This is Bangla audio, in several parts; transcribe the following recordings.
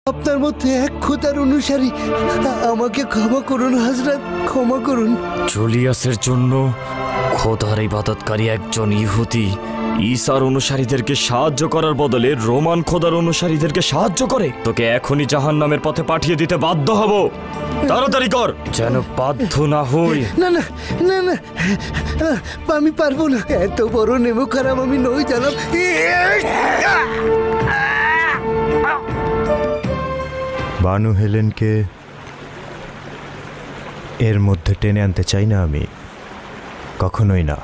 আপনার মধ্যে এক খোদার অনুসারী, আমাকে ক্ষমা করুন হযরত, ক্ষমা করুন। জুলিয়াসের জন্য খোদার ইবাদতকারী একজন ইহুদি ঈসার অনুসারীদেরকে সাহায্য করার বদলে রোমান খোদার অনুসারীদেরকে সাহায্য করে। তোকে এখনই জাহান্নামের পথে পাঠিয়ে দিতে বাধ্য হব। তাড়াতাড়ি কর, যেন বাধ্য না হই। না না না না, আমি পারবো না, এত বড় নেমোকারাম আমি নই জানাব। বানু হেলেনকে এর মধ্যে টেনে আনতে চাই না আমি, কখনোই না।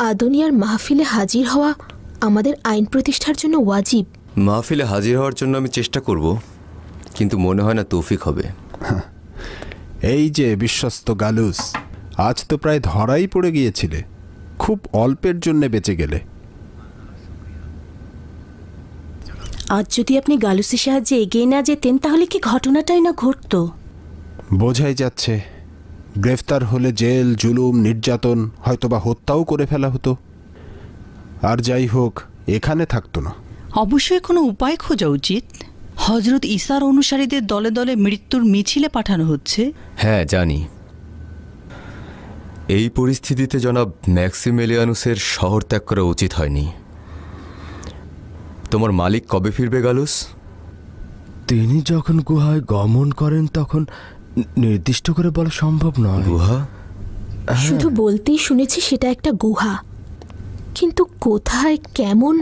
আদুনিয়ার মাহফিলে হাজির হওয়া আমাদের আইন প্রতিষ্ঠার জন্য ওয়াজিব। মাহফিলে হাজির হওয়ার জন্য আমি চেষ্টা করব, কিন্তু মনে হয় না তৌফিক হবে। এই যে বিশ্বস্ত গালুস, আজ তো প্রায় ধরাই পড়ে গিয়েছিলে, খুব অল্পের জন্য বেঁচে গেলে। আজ যদি আপনি গালুসের সাহায্যে এগিয়ে না যেতেন তাহলে কি ঘটনাটাই না ঘটতো। বোঝাই যাচ্ছে গ্রেফতার হলে জেল, জুলুম, নির্যাতন, হয়তোবা হত্যাও করে ফেলা হতো। আর যাই হোক, এখানে থাকতো না। অবশ্যই কোনো উপায় খোঁজা উচিত। হযরত ঈসার অনুসারীদের দলে দলে মৃত্যুর মিছিলে পাঠানো হচ্ছে। হ্যাঁ জানি। এই পরিস্থিতিতে জনাব ম্যাক্সিমিলিয়ানুসের শহর ত্যাগ করা উচিত হয়নি। তোমার মালিক কবে ফিরবে গালুস? তিনি যখন গুহায় গমন করেন তখন নির্দিষ্ট করে বলা সম্ভব নয়। গুহা? শুধু বলতেই শুনেছি সেটা একটা গুহা, কিন্তু কোথায়, কেমন,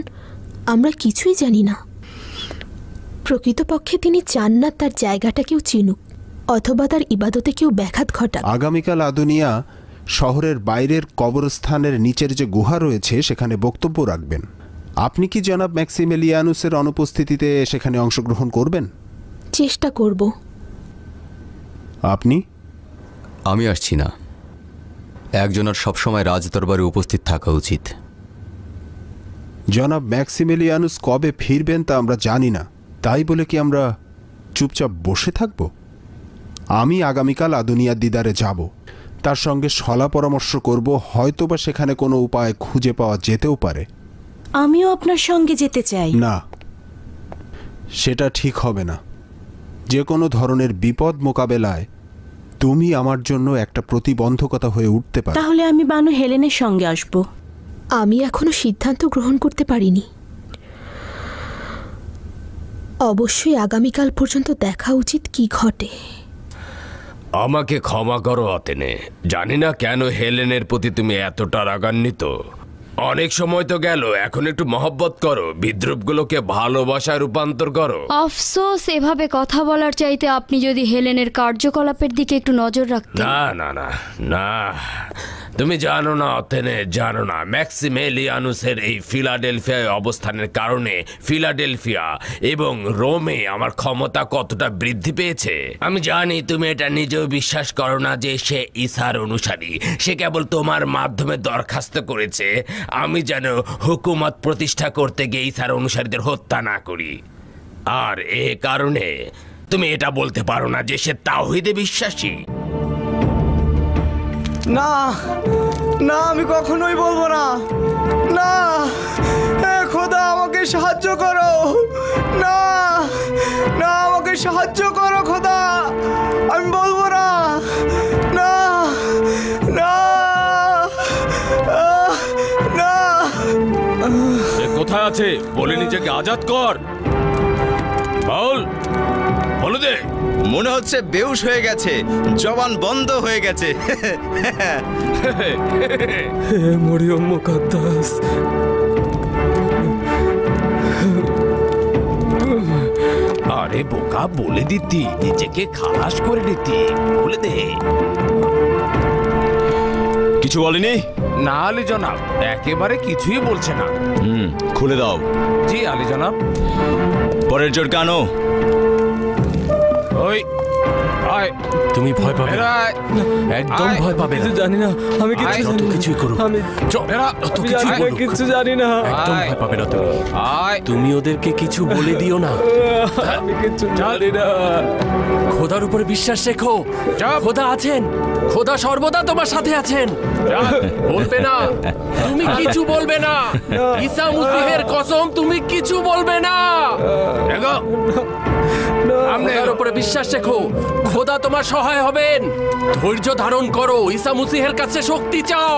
আমরা কিছুই জানি না। প্রকৃতপক্ষে তিনি চান না তার জায়গাটা কেউ চিনুক, অথবা তার ইবাদতে কেউ ব্যাঘাত ঘটাক। আগামীকাল আদুনিয়া শহরের বাইরের কবরস্থানের নিচের যে গুহা রয়েছে সেখানে বক্তব্য রাখবেন। আপনি কি জনাব ম্যাক্সিমিলিয়ানুসের অনুপস্থিতিতে সেখানে অংশগ্রহণ করবেন? চেষ্টা করব। আপনি? আমি আসছি না। একজনের সবসময় রাজদরবারে উপস্থিত থাকা উচিত। জনাব ম্যাক্সিমিলিয়ানুস কবে ফিরবেন তা আমরা জানি না, তাই বলে কি আমরা চুপচাপ বসে থাকব? আমি আগামীকাল আদুনিয়ার দিদারে যাব, তার সঙ্গে সলা পরামর্শ করব, হয়তোবা সেখানে কোনো উপায় খুঁজে পাওয়া যেতেও পারে। আমিও আপনার সঙ্গে যেতে চাই। না, সেটা ঠিক হবে না। যে কোনো ধরনের বিপদ মোকাবেলায় তুমি আমার জন্য একটা প্রতিবন্ধকতা হয়ে উঠতে পারো। তাহলে আমি বানু হেলেনের সঙ্গে আসব। আমি এখনো সিদ্ধান্ত গ্রহণ করতে পারিনি। অবশ্যই আগামীকাল পর্যন্ত দেখা উচিত কি ঘটে। আমাকে ক্ষমা করো আতেনে, জানি না কেন হেলেনের প্রতি তুমি এতটা রাগান্বিত। অনেক সময় তো গেল, এখন একটু মহব্বত করো, বিদ্রুপগুলোকে ভালোবাসায় রূপান্তর করো। আফসোস, এভাবে কথা বলার চাইতে আপনি যদি হেলেনের কার্যকলাপের দিকে একটু নজর রাখতেন। না না না না, তুমি জানো না অথেনে, জানো না ম্যাক্সিমিলিয়ানুসের এই ফিলাডেলফিয়ায় অবস্থানের কারণে ফিলাডেলফিয়া এবং রোমে আমার ক্ষমতা কতটা বৃদ্ধি পেয়েছে। আমি জানি তুমি এটা নিজেও বিশ্বাস করো না যে সে ঈসার অনুসারী। সে কেবল তোমার মাধ্যমে দরখাস্ত করেছে আমি যেন হুকুমত প্রতিষ্ঠা করতে গিয়ে ঈসার অনুসারীদের হত্যা না করি। আর এ কারণে তুমি এটা বলতে পারো না যে সে তাওহীদে বিশ্বাসী। না না, আমি কখনোই বলবো না। না, হে খোদা আমাকে সাহায্য করো। না না, আমাকে সাহায্য করো খোদা, আমি বলবো না। না না না। সে কোথায় আছে বলে নিজেকে আজাদ কর। বল, বলে দে। মনে হচ্ছে বেহুশ হয়ে গেছে, জবান বন্ধ হয়ে গেছে। হে মরিয়ম মুকাদ্দাস, আরে বোকা, বলে দিতি, নিজেকে খালাস করে নিতি, বলে দে। কিছু বলেনি? না আলী জনাব, একেবারে কিছুই বলছে না। খুলে দাও। জি আলী জনাব। পরের জোর কানো। ওই তুমি ভয় পাবে না, একদম ভয় পাবে না। জানি না, আমি যত কিছুই করো, আমি কিছু জানি না, একদম ভয় পাবে না তুমি। তুমি ওদেরকে কিছু বলে দিও না। আমি কিছু জানি না। খোদার উপরে বিশ্বাস রেখো, খোদা আছেন, খোদা সর্বদা তোমার সাথে আছেন। বলবে না, তুমি কিছু বলবে না। ঈসা মসিহের কসম, তুমি কিছু বলবে না। খোদার উপরে বিশ্বাস রেখো, খোদা তোমার সহায় হবেন। ধৈর্য ধারণ করো, ঈসা মসিহের কাছে শক্তি চাও।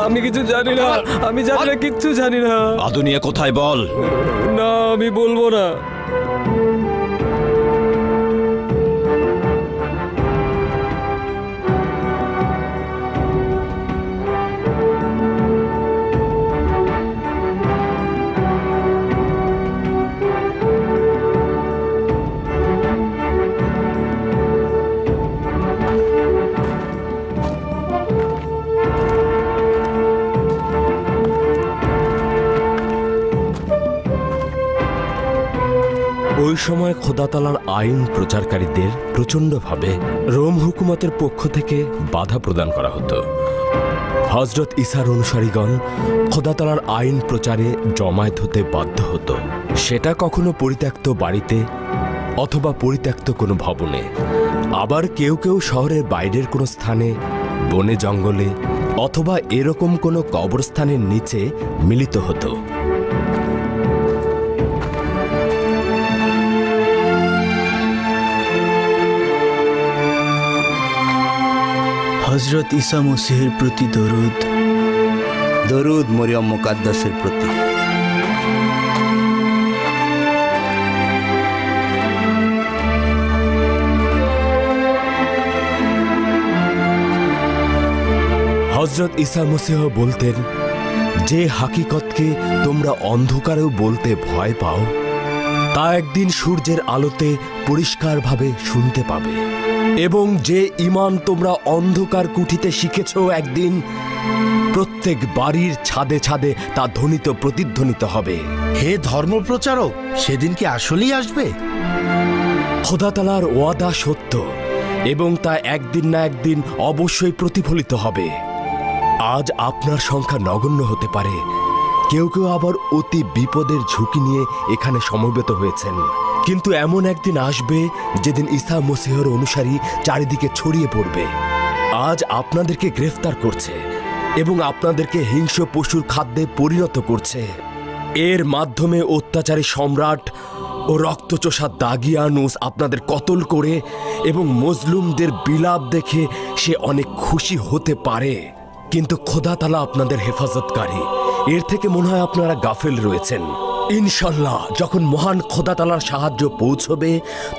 আমি কিছু জানি না, আমি জানি না, কিচ্ছু জানি না। আদুনিয়া কোথায় বল? না, আমি বলবো না। ওই সময় খোদাতালার আইন প্রচারকারীদের প্রচণ্ডভাবে রোম হুকুমতের পক্ষ থেকে বাধা প্রদান করা হতো। হজরত ঈসার অনুসারীগণ খোদাতালার আইন প্রচারে জমায়েত হতে বাধ্য হতো, সেটা কখনো পরিত্যক্ত বাড়িতে অথবা পরিত্যক্ত কোনো ভবনে, আবার কেউ কেউ শহরের বাইরের কোনো স্থানে, বনে জঙ্গলে অথবা এরকম কোনো কবরস্থানের নিচে মিলিত হতো। হজরত ঈসা মসিহের প্রতি দরুদ। দরুদ মরিয়ম মুকাদ্দাসের প্রতি। হজরত ঈসা মসিহ বলতেন, যে হাকিকতকে তোমরা অন্ধকারেও বলতে ভয় পাও, তা একদিন সূর্যের আলোতে পরিষ্কারভাবে শুনতে পাবে, এবং যে ঈমান তোমরা অন্ধকার কুঠিতে শিখেছ, একদিন প্রত্যেক বাড়ির ছাদে ছাদে তা ধ্বনিত প্রতিধ্বনিত হবে। হে ধর্মপ্রচারক, সেদিন কি আসলেই আসবে? খোদাতালার ওয়াদা সত্য, এবং তা একদিন না একদিন অবশ্যই প্রতিফলিত হবে। আজ আপনার সংখ্যা নগণ্য হতে পারে, কেউ কেউ আবার অতি বিপদের ঝুঁকি নিয়ে এখানে সমবেত হয়েছেন, কিন্তু এমন একদিন আসবে যেদিন ঈসা মসিহের অনুসারী চারিদিকে ছড়িয়ে পড়বে। আজ আপনাদেরকে গ্রেফতার করছে এবং আপনাদেরকে হিংস্র পশুর খাদ্যে পরিণত করছে। এর মাধ্যমে অত্যাচারী সম্রাট ও রক্তচোষা দাগিয়ানুস আপনাদের কতল করে এবং মজলুমদের বিলাপ দেখে সে অনেক খুশি হতে পারে, কিন্তু খোদা তাআলা আপনাদের হেফাজতকারী। এর থেকে মনে হয় আপনারা গাফেল রয়েছেন। ইনশাল্লাহ যখন মহান খোদা তাআলার সাহায্য পৌঁছবে,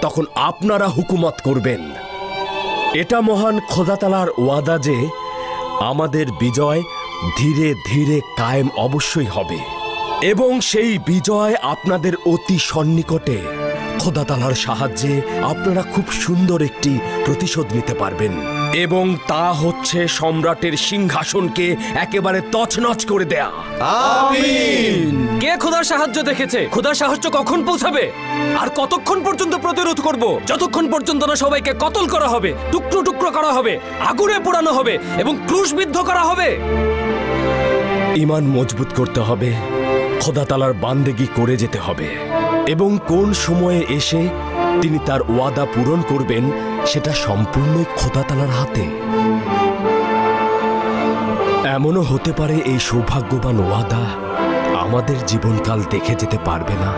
তখন আপনারা হুকুমত করবেন। এটা মহান খোদা তাআলার ওয়াদা যে আমাদের বিজয় ধীরে ধীরে কায়েম অবশ্যই হবে, এবং সেই বিজয় আপনাদের অতি সন্নিকটে। খোদা তাআলার সাহায্যে আপনারা খুব সুন্দর একটি প্রতিশোধ নিতে পারবেন, এবং তা হচ্ছে সম্রাটের সিংহাসনকে একেবারে তছনছ করে দেয়া। আমিন। কে খোদার সাহায্য দেখেছে? খোদার সাহায্য কখন পৌঁছাবে? আর কতক্ষণ পর্যন্ত প্রতিরোধ করব? যতক্ষণ পর্যন্ত না সবাইকে কতল করা হবে, টুকরো টুকরো করা হবে, আগুনে পোড়ানো হবে এবং ক্রুশবিদ্ধ করা হবে। ঈমান মজবুত করতে হবে, খোদা তাআলার বান্দেগি করে যেতে হবে, এবং কোন সময়ে এসে তিনি তার ওয়াদা পূরণ করবেন সেটা সম্পূর্ণ খোদা তাআলার হাতে। এমনও হতে পারে এই সৌভাগ্যবান ওয়াদা আমাদের জীবনকাল দেখে যেতে পারবে না।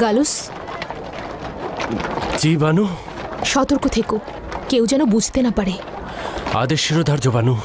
গালুস, জি বানু। সতর্ক থেকো, কেউ যেন বুঝতে না পারে। আদেশ শিরোধার্য বানু।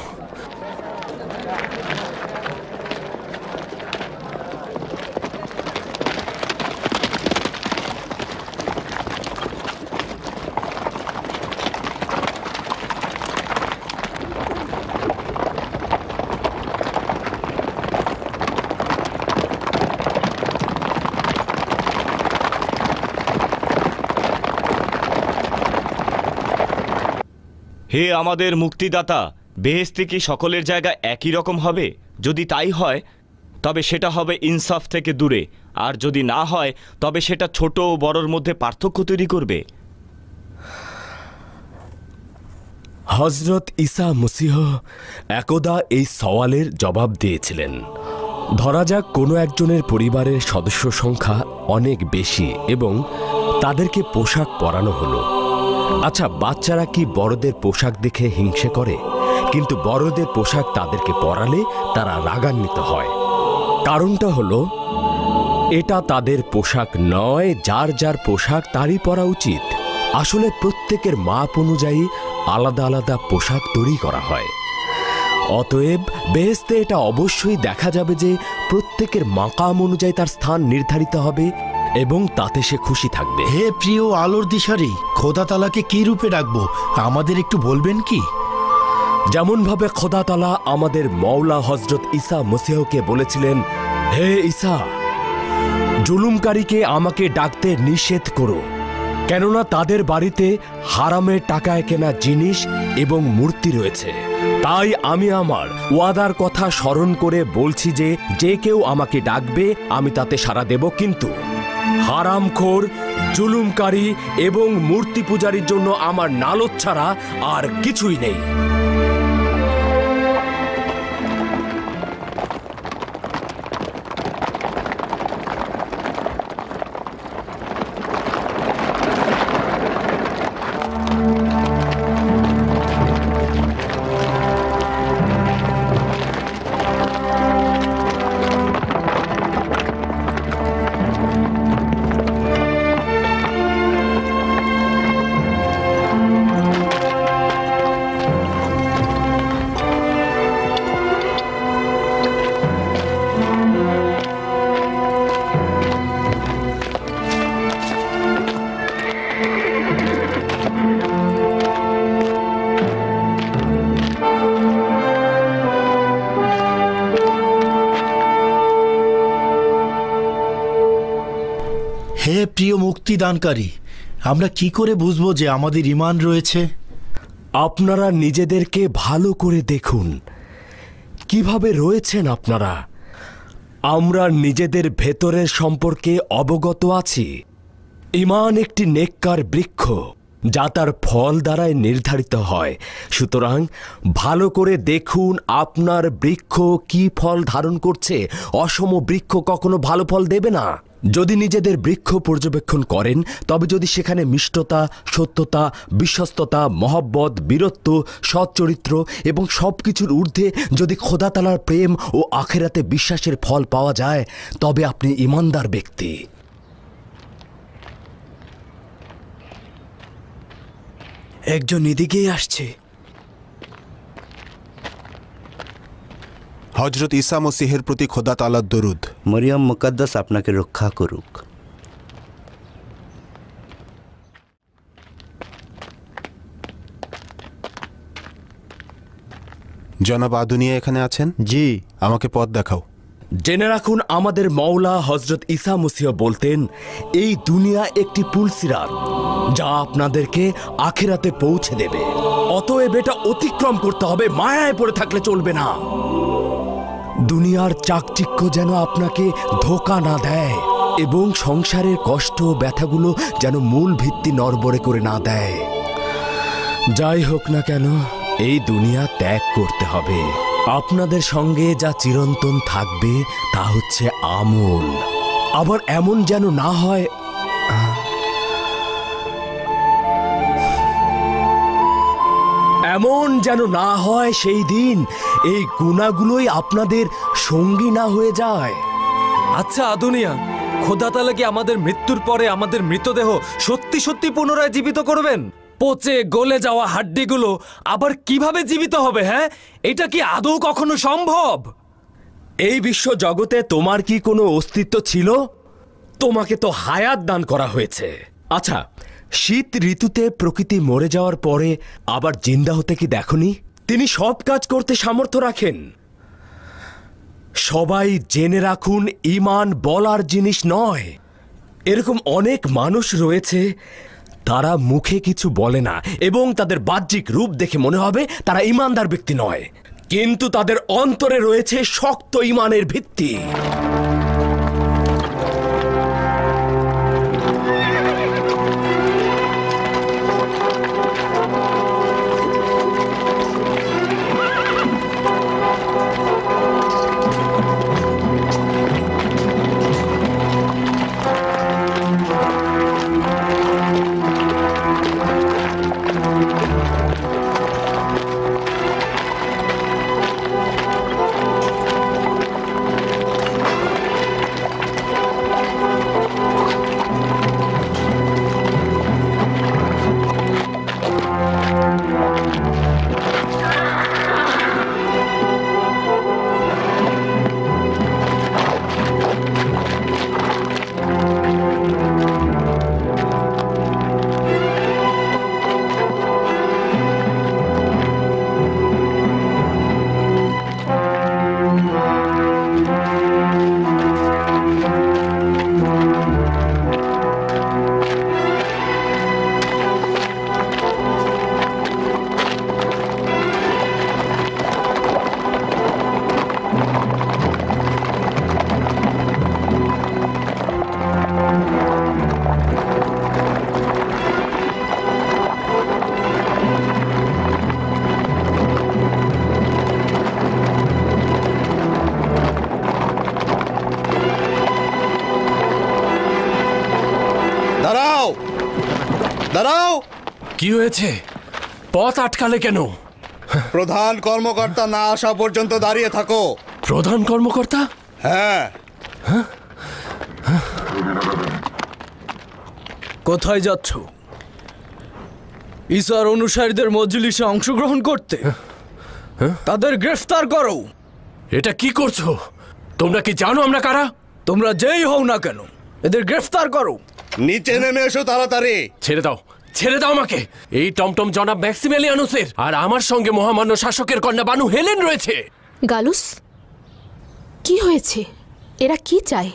হে আমাদের মুক্তিদাতা, বেহেশতে কি সকলের জায়গা একই রকম হবে? যদি তাই হয় তবে সেটা হবে ইনসাফ থেকে দূরে, আর যদি না হয় তবে সেটা ছোট ও বড়র মধ্যে পার্থক্য তৈরি করবে। হজরত ঈসা মসীহ একদা এই সওয়ালের জবাব দিয়েছিলেন। ধরা যাক কোনো একজনের পরিবারের সদস্য সংখ্যা অনেক বেশি এবং তাদেরকে পোশাক পরানো হলো। আচ্ছা, বাচ্চারা কি বড়দের পোশাক দেখে হিংসে করে? কিন্তু বড়দের পোশাক তাদেরকে পরালে তারা রাগান্বিত হয়। কারণটা হলো এটা তাদের পোশাক নয়, যার যার পোশাক তারই পরা উচিত। আসলে প্রত্যেকের মাপ অনুযায়ী আলাদা আলাদা পোশাক তৈরি করা হয়। অতএব বেহেশতে এটা অবশ্যই দেখা যাবে যে প্রত্যেকের মাকাম অনুযায়ী তার স্থান নির্ধারিত হবে এবং তাতে সে খুশি থাকবে। হে প্রিয় আলোর দিশারি, খোদা তালাকে কি রূপে ডাকবো আমাদের একটু বলবেন কি? যেমন ভাবে খোদা তালা আমাদের মওলা হজরত ঈসা মসীহকে বলেছিলেন, হে ঈসা, জুলুমকারীকে আমাকে ডাকতে নিষেধ করো, কেননা তাদের বাড়িতে হারামের টাকায় কেনা জিনিস এবং মূর্তি রয়েছে। তাই আমি আমার ওয়াদার কথা স্মরণ করে বলছি যে যে কেউ আমাকে ডাকবে আমি তাতে সাড়া দেব, কিন্তু হারামখোর, জুলুমকারী এবং মূর্তি পূজারীর জন্য আমার নালচ ছাড়া আর কিছুই নেই। হে প্রিয় মুক্তিদানকারী, আমরা কি করে বুঝবো যে আমাদের ঈমান রয়েছে? আপনারা নিজেদেরকে ভালো করে দেখুন, কিভাবে রয়েছেন আপনারা। আমরা নিজেদের ভেতরের সম্পর্কে অবগত আছি। ঈমান একটি নেককার বৃক্ষ যা তার ফল দ্বারাই নির্ধারিত হয়। সুতরাং ভালো করে দেখুন আপনার বৃক্ষ কি ফল ধারণ করছে। অসম বৃক্ষ কখনো ভালো ফল দেবে না। যদি নিজেদের বৃক্ষ পর্যবেক্ষণ করেন তবে যদি সেখানে মিষ্টতা, সত্যতা, বিশ্বস্ততা, মহব্বত, বীরত্ব, সচ্চরিত্র এবং সবকিছুর ঊর্ধ্বে যদি খোদা তাআলার প্রেম ও আখিরাতে বিশ্বাসের ফল পাওয়া যায় তবে আপনি ঈমানদার ব্যক্তি। একজন এদিকেই আসছে। হজরত ঈসা মসীহের প্রতি খোদা তাআলার দরুদ। মরিয়ম মুকদ্দাস আপনাকে রক্ষা করুক। জনাব আদুনিয়া এখানে আছেন? জি। আমাকে পথ দেখাও। জেনে রাখুন, আমাদের মওলা হজরত ঈসা মসীহ বলতেন, এই দুনিয়া একটি পুলসিরাত যা আপনাদেরকে আখিরাতে পৌঁছে দেবে। অতএব এটা অতিক্রম করতে হবে, মায়ায় পড়ে থাকলে চলবে না। দুনিয়ার চাকচিক্য যেন আপনাকে ধোঁকা না দেয় এবং সংসারের কষ্ট ব্যথাগুলো যেন মূল ভিত্তি নড়বড়ে করে না দেয়। যাই হোক না কেন, এই দুনিয়া ত্যাগ করতে হবে। আপনাদের সঙ্গে যা চিরন্তন থাকবে তা হচ্ছে আমল। আবার এমন যেন না হয় সেই দিন এই গুনাহগুলোই আপনাদের সঙ্গী না হয়ে যায়। আচ্ছা আদুনিয়া, খোদা তাআলা কি আমাদের মৃত্যুর পরে আমাদের মৃতদেহ সত্যি সত্যি পুনরায় জীবিত করবেন? পচে গলে যাওয়া হাড্ডিগুলো আবার কিভাবে জীবিত হবে? হ্যাঁ, এটা কি আদৌ কখনো সম্ভব? এই বিশ্ব জগতে তোমার কি কোনো অস্তিত্ব ছিল? তোমাকে তো হায়াত দান করা হয়েছে। আচ্ছা, শীত ঋতুতে প্রকৃতি মরে যাওয়ার পরে আবার জিন্দা হতে কি দেখনি? তিনি সব কাজ করতে সামর্থ্য রাখেন। সবাই জেনে রাখুন, ঈমান বলার জিনিস নয়। এরকম অনেক মানুষ রয়েছে, তারা মুখে কিছু বলে না এবং তাদের বাহ্যিক রূপ দেখে মনে হবে তারা ঈমানদার ব্যক্তি নয়, কিন্তু তাদের অন্তরে রয়েছে শক্ত ঈমানের ভিত্তি। দাঁড়াও! কি হয়েছে? পথ আটকালে কেন? প্রধান কর্মকর্তা না আসা পর্যন্ত দাঁড়িয়ে থাকো। প্রধান কর্মকর্তা? হ্যাঁ। কোথায় যাচ্ছ? ঈসার অনুসারীদের মজলিসে অংশগ্রহণ করতে? তাদের গ্রেফতার করো। এটা কি করছো? তোমরা কি জানো আমরা কারা? তোমরা যেই হও না কেন, এদের গ্রেফতার করো। নিচে নেমে এসো তাড়াতাড়ি। ছেড়ে দাও, ছেড়ে দাও আমাকে। এই টমটম জনাব ম্যাক্সিমিলিয়ানুসের আর আমার সঙ্গে মহামান্য শাসকের কন্যা বানু হেলেন রয়েছে। গালুস, কি হয়েছে? এরা কি চায়?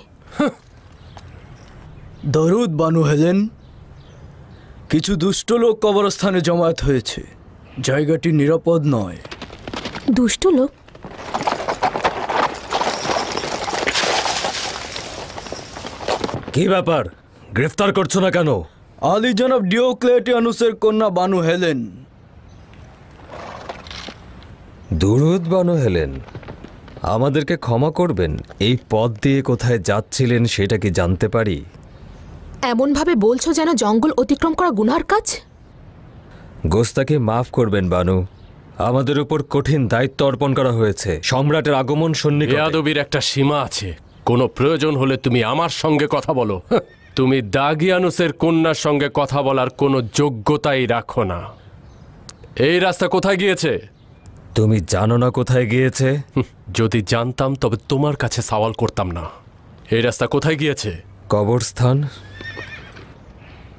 দরুদ বানু হেলেন। কিছু দুষ্ট লোক কবরস্থানে জমায়েত হয়েছে। জায়গাটি নিরাপদ নয়। দুষ্ট লোক? কি ব্যাপার? গ্রেফতার করছো না কেন? আলী জনাব ডিওক্লেটিয়ানুসের কন্যা বানু হেলেন। দুরুদ বানু হেলেন, আমাদেরকে ক্ষমা করবেন, এই পথ দিয়ে কোথায় যাচ্ছিলেন সেটা কি জানতে পারি? এমনভাবে বলছো যেন জঙ্গল অতিক্রম করা গুনার কাজ। গোস্তাকে মাফ করবেন বানু, আমাদের উপর কঠিন দায়িত্ব অর্পণ করা হয়েছে। সম্রাটের আগমন সন্নিকটে। বেয়াদবির একটা সীমা আছে। কোনো প্রয়োজন হলে তুমি আমার সঙ্গে কথা বলো। তুমি দাগিয়ানুসের কন্যার সঙ্গে কথা বলার কোনো যোগ্যতাই রাখো না। এই রাস্তা কোথায় গিয়েছে? তুমি জানো না কোথায় গিয়েছে? যদি জানতাম তবে তোমার কাছে সওয়াল করতাম না। এই রাস্তা কোথায় গিয়েছে? কবরস্থান।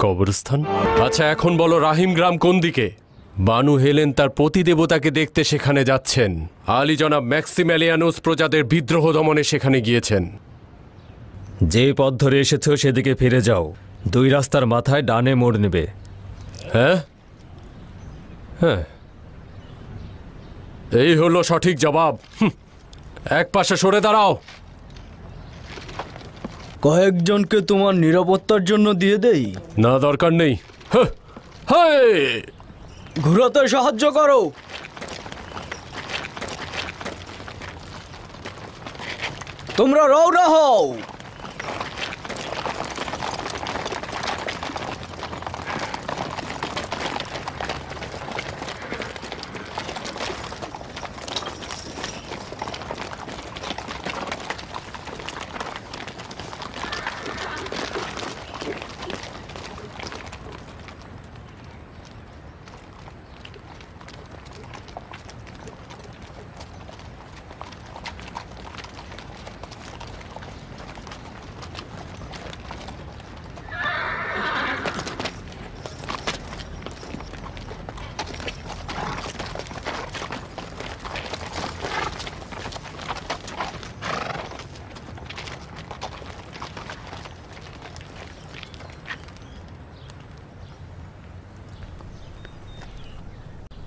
কবরস্থান? আচ্ছা, এখন বলো রাহিম গ্রাম কোন দিকে? বানু হেলেন তার প্রতিদেবতাকে দেখতে সেখানে যাচ্ছেন। আলী জনাব ম্যাক্সিমিলিয়ানুস প্রজাদের বিদ্রোহ দমনে সেখানে গিয়েছেন। যে পথ ধরে এসেছো সেদিকে ফিরে যাও। 2 রাস্তার মাথায় ডানে মোড় নেবে। হ্যাঁ হ্যাঁ, এই হলো সঠিক জবাব। এক পাশে সরে দাঁড়াও। কয়েকজনকে তোমার নিরাপত্তার জন্য দিয়ে দেই? না, দরকার নেই। ঘুরাতে সাহায্য করো। তোমরা রওনা হও।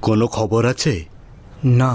কোনো খবর আছে? না।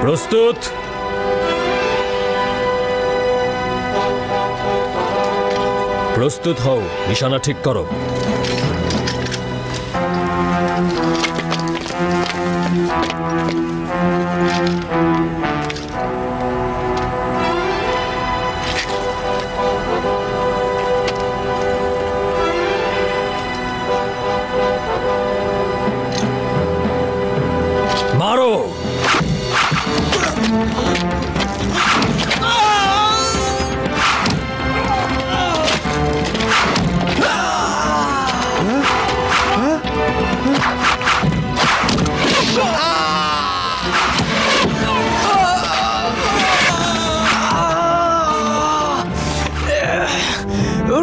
প্রস্তুত? প্রস্তুত হও, নিশানা ঠিক করো। মারো।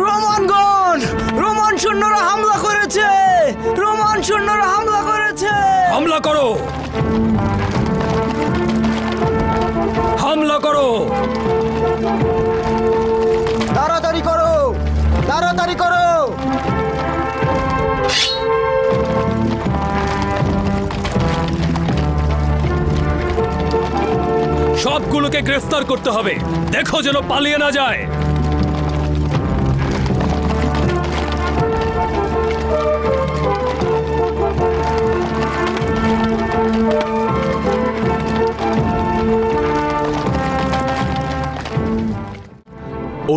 রোমানগণ, রোমান সৈন্যরা হামলা করেছে, রোমান সৈন্যরা হামলা করেছে। হামলা করো, হামলা করো, তাড়াতাড়ি করো, তাড়াতাড়ি করো। সবগুলোকে গ্রেফতার করতে হবে, দেখো যেন পালিয়ে না যায়।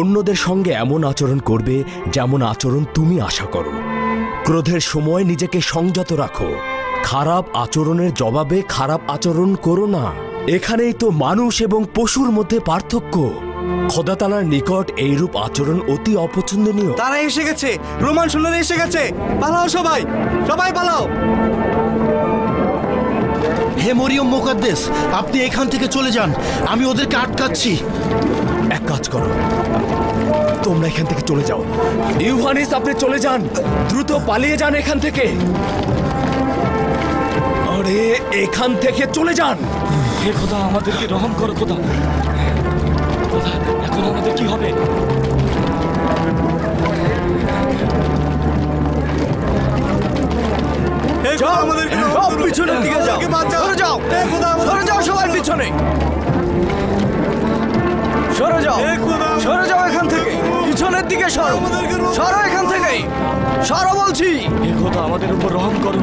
অন্যদের সঙ্গে এমন আচরণ করবে যেমন আচরণ তুমি আশা করো। ক্রোধের সময় নিজেকে সংযত রাখো। খারাপ আচরণের জবাবে খারাপ আচরণ করো না। এখানেই তো মানুষ এবং পশুর মধ্যে পার্থক্য। খোদা তাআলার নিকট এইরূপ আচরণ অতি অপছন্দনীয়। তারা এসে গেছে, রোমান সৈন্যরা এসে গেছে। পালাও সবাই, সবাই পালাও। হে মরিয়ম মুকাদ্দেস, আপনি এখান থেকে চলে যান, আমি ওদেরকে আটকাচ্ছি। এক কাজ করো, তোমরা এখান থেকে চলে যাও। ইউহানিস, আপনি চলে যান, দ্রুত পালিয়ে যান এখান থেকে। আরে এখান থেকে চলে যান। হে খোদা, আমাদেরকে রহম করো খোদা। খোদা, এখন আমাদের কি হবে? সব পিছনের দিকে যাও, সরে যাও, সরে যাও সবাই পিছনে। সরে যাও, সরে যাও এখান থেকে, পিছনের দিকে সরো, সরো এখান থেকে, সরো বলছি। হে খোদা, আমাদের উপর রহম করো।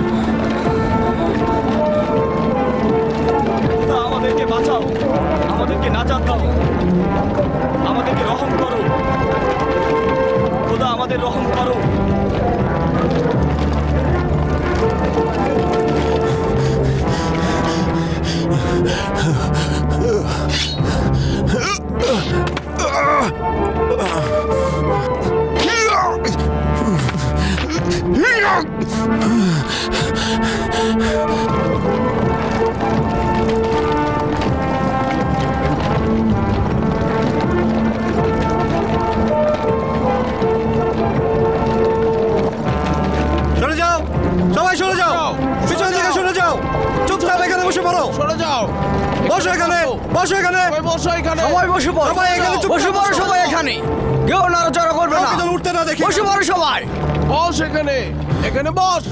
খোদা, আমাদেরকে বাঁচাও, আমাদেরকে নাজাত দাও, আমাদেরকে রহম করো। খোদা, আমাদের রহম করো। সরে যাও, সবাই সরে যাও, পিছনের দিকে সরে যাও, চুপচাপ এখানে বসে পড়ো। সরে যাও, বসো এখানে, বসো এখানে, বসো এখানে, সবাই বসে পড়ো, সবাই এখানে বসে পড়ো, সবাই এখানে, কেউ নড়াচড়া করবে না, উঠতে না দেখি, বসে পড়ো সবাই। বস এখানে, এখানে বস।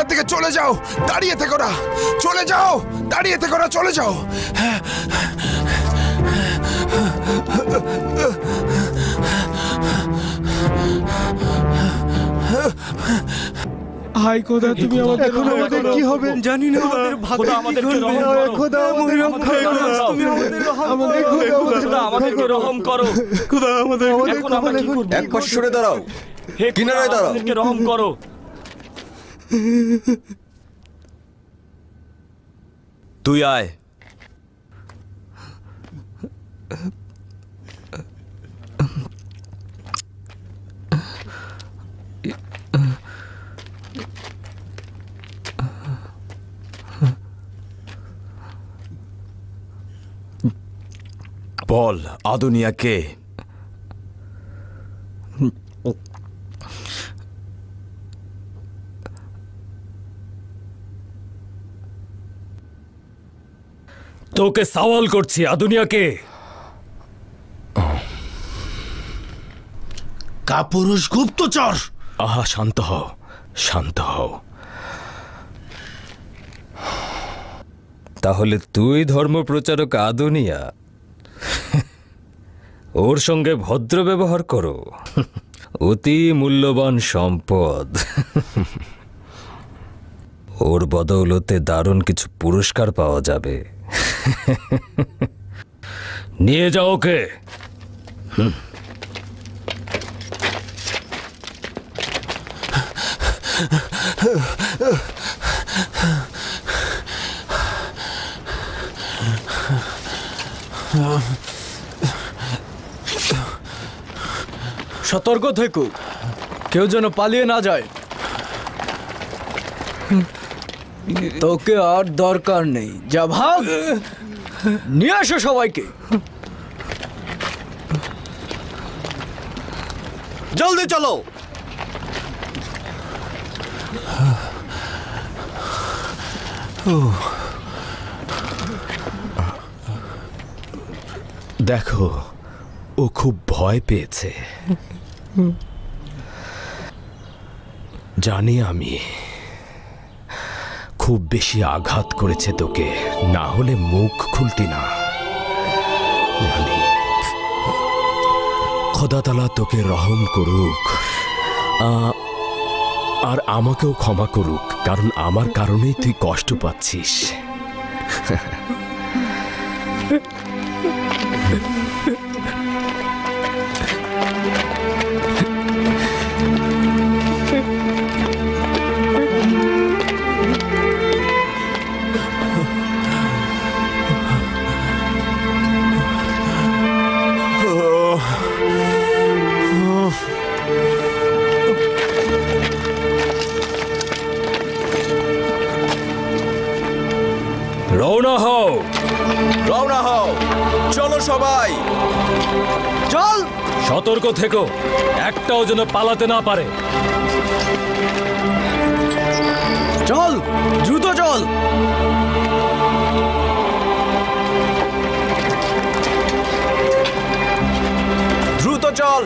এখান থেকে চলে যাও, দাঁড়িয়ে থেকো না, চলে যাও, দাঁড়িয়ে থেকো না, চলে যাও। হাই খোদা, তুমি আমাদের এখন আমাদের কি হবে জানি না। খোদা আমাদেরকে রহম করো। খোদা আমাদের রক্ষা করো, তুমি আমাদের আমাদেরকে রহম করো। খোদা আমাদের এক পাশ সরে দাঁড়াও, কিনারায় দাঁড়াও। আমাদেরকে রহম করো। তুই আয়। বল, আদুনিয়া কে? তোকে সওয়াল করছি, আদুনিয়া কে? কাপুরুষ গুপ্তচর। আহা, শান্ত হও, শান্ত হও। তাহলে তুই ধর্মপ্রচারক আদুনিয়া, ওর সঙ্গে ভদ্র ব্যবহার করো। অতি মূল্যবান সম্পদ। ওর বদৌলতে দারুণ কিছু পুরস্কার পাওয়া যাবে। নিয়ে যাও ওকে। সতর্ক থেকো, কেউ যেন পালিয়ে না যায়। তোকে আর দরকার নেই, যা ভাগ। নিয়ে আসো সবাইকে, জলদি চলো। দেখো, ও খুব ভয় পেয়েছে। জানি আমি, খুব বেশি আঘাত করেছে তোকে, না হলে মুখ খুলতি না। জানি। খোদা তাআলা তোকে রহম করুক, আর আমাকেও ক্ষমা করুক, কারণ আমার কারণেই তুই কষ্ট পাচ্ছিস। রওনা হও, রওনা হও, চলো সবাই, চল। সতর্ক থেকো, একটাও যেন পালাতে না পারে। চল, দ্রুত চল। দ্রুত চল।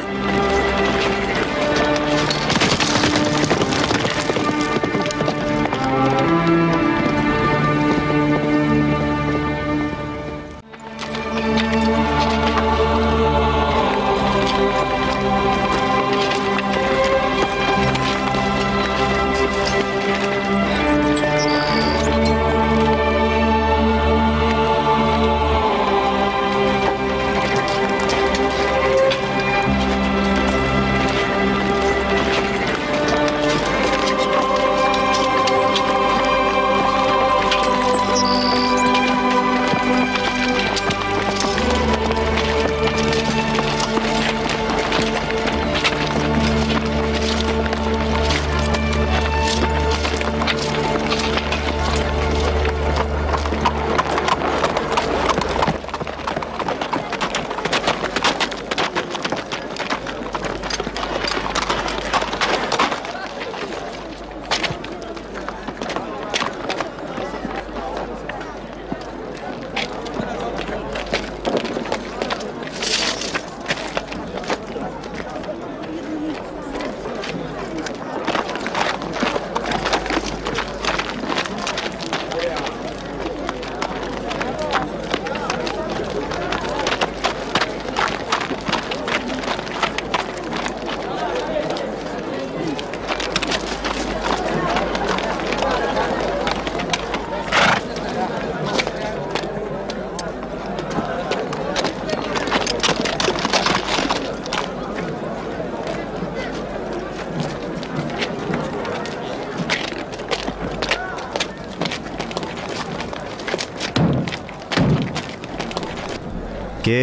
কে?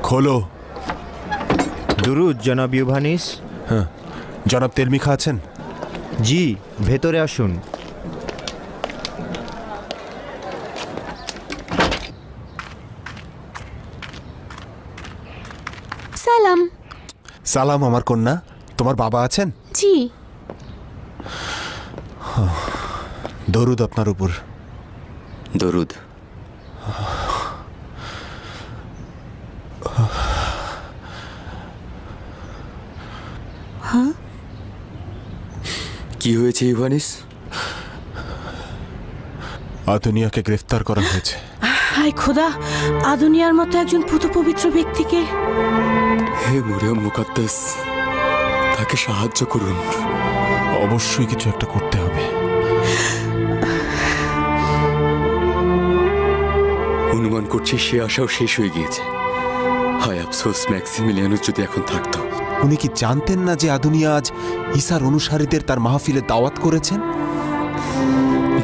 খোলো। দুরুদ জনাব ইউভানিস। হ্যাঁ, জনাব তেলমিখা আছেন? জি, ভেতরে আসুন। সালাম। সালাম আমার কন্যা। তোমার বাবা আছেন? জি। দরুদ আপনার উপর। দরুদ। হ্যাঁ, কি হয়েছে ইভানিস? আদুনিয়াকে গ্রেফতার করা হয়েছে। হায় খোদা, আদুনিয়ার মতো একজন পুত পবিত্র ব্যক্তিকে। হে মরিয়ম মুকাদ্দাস, তাকে সাহায্য করুন। অবশ্যই কিছু একটা করতে হবে। অনুমান করছি সে আশাও শেষ হয়ে গিয়েছে। হায় আফসোস, ম্যাক্সিমিলিয়ানুস যদি এখন থাকতো। উনি কি জানতেন না যে আদুনিয়া আজ ঈসার অনুসারীদের তার মাহফিলে দাওয়াত করেছেন?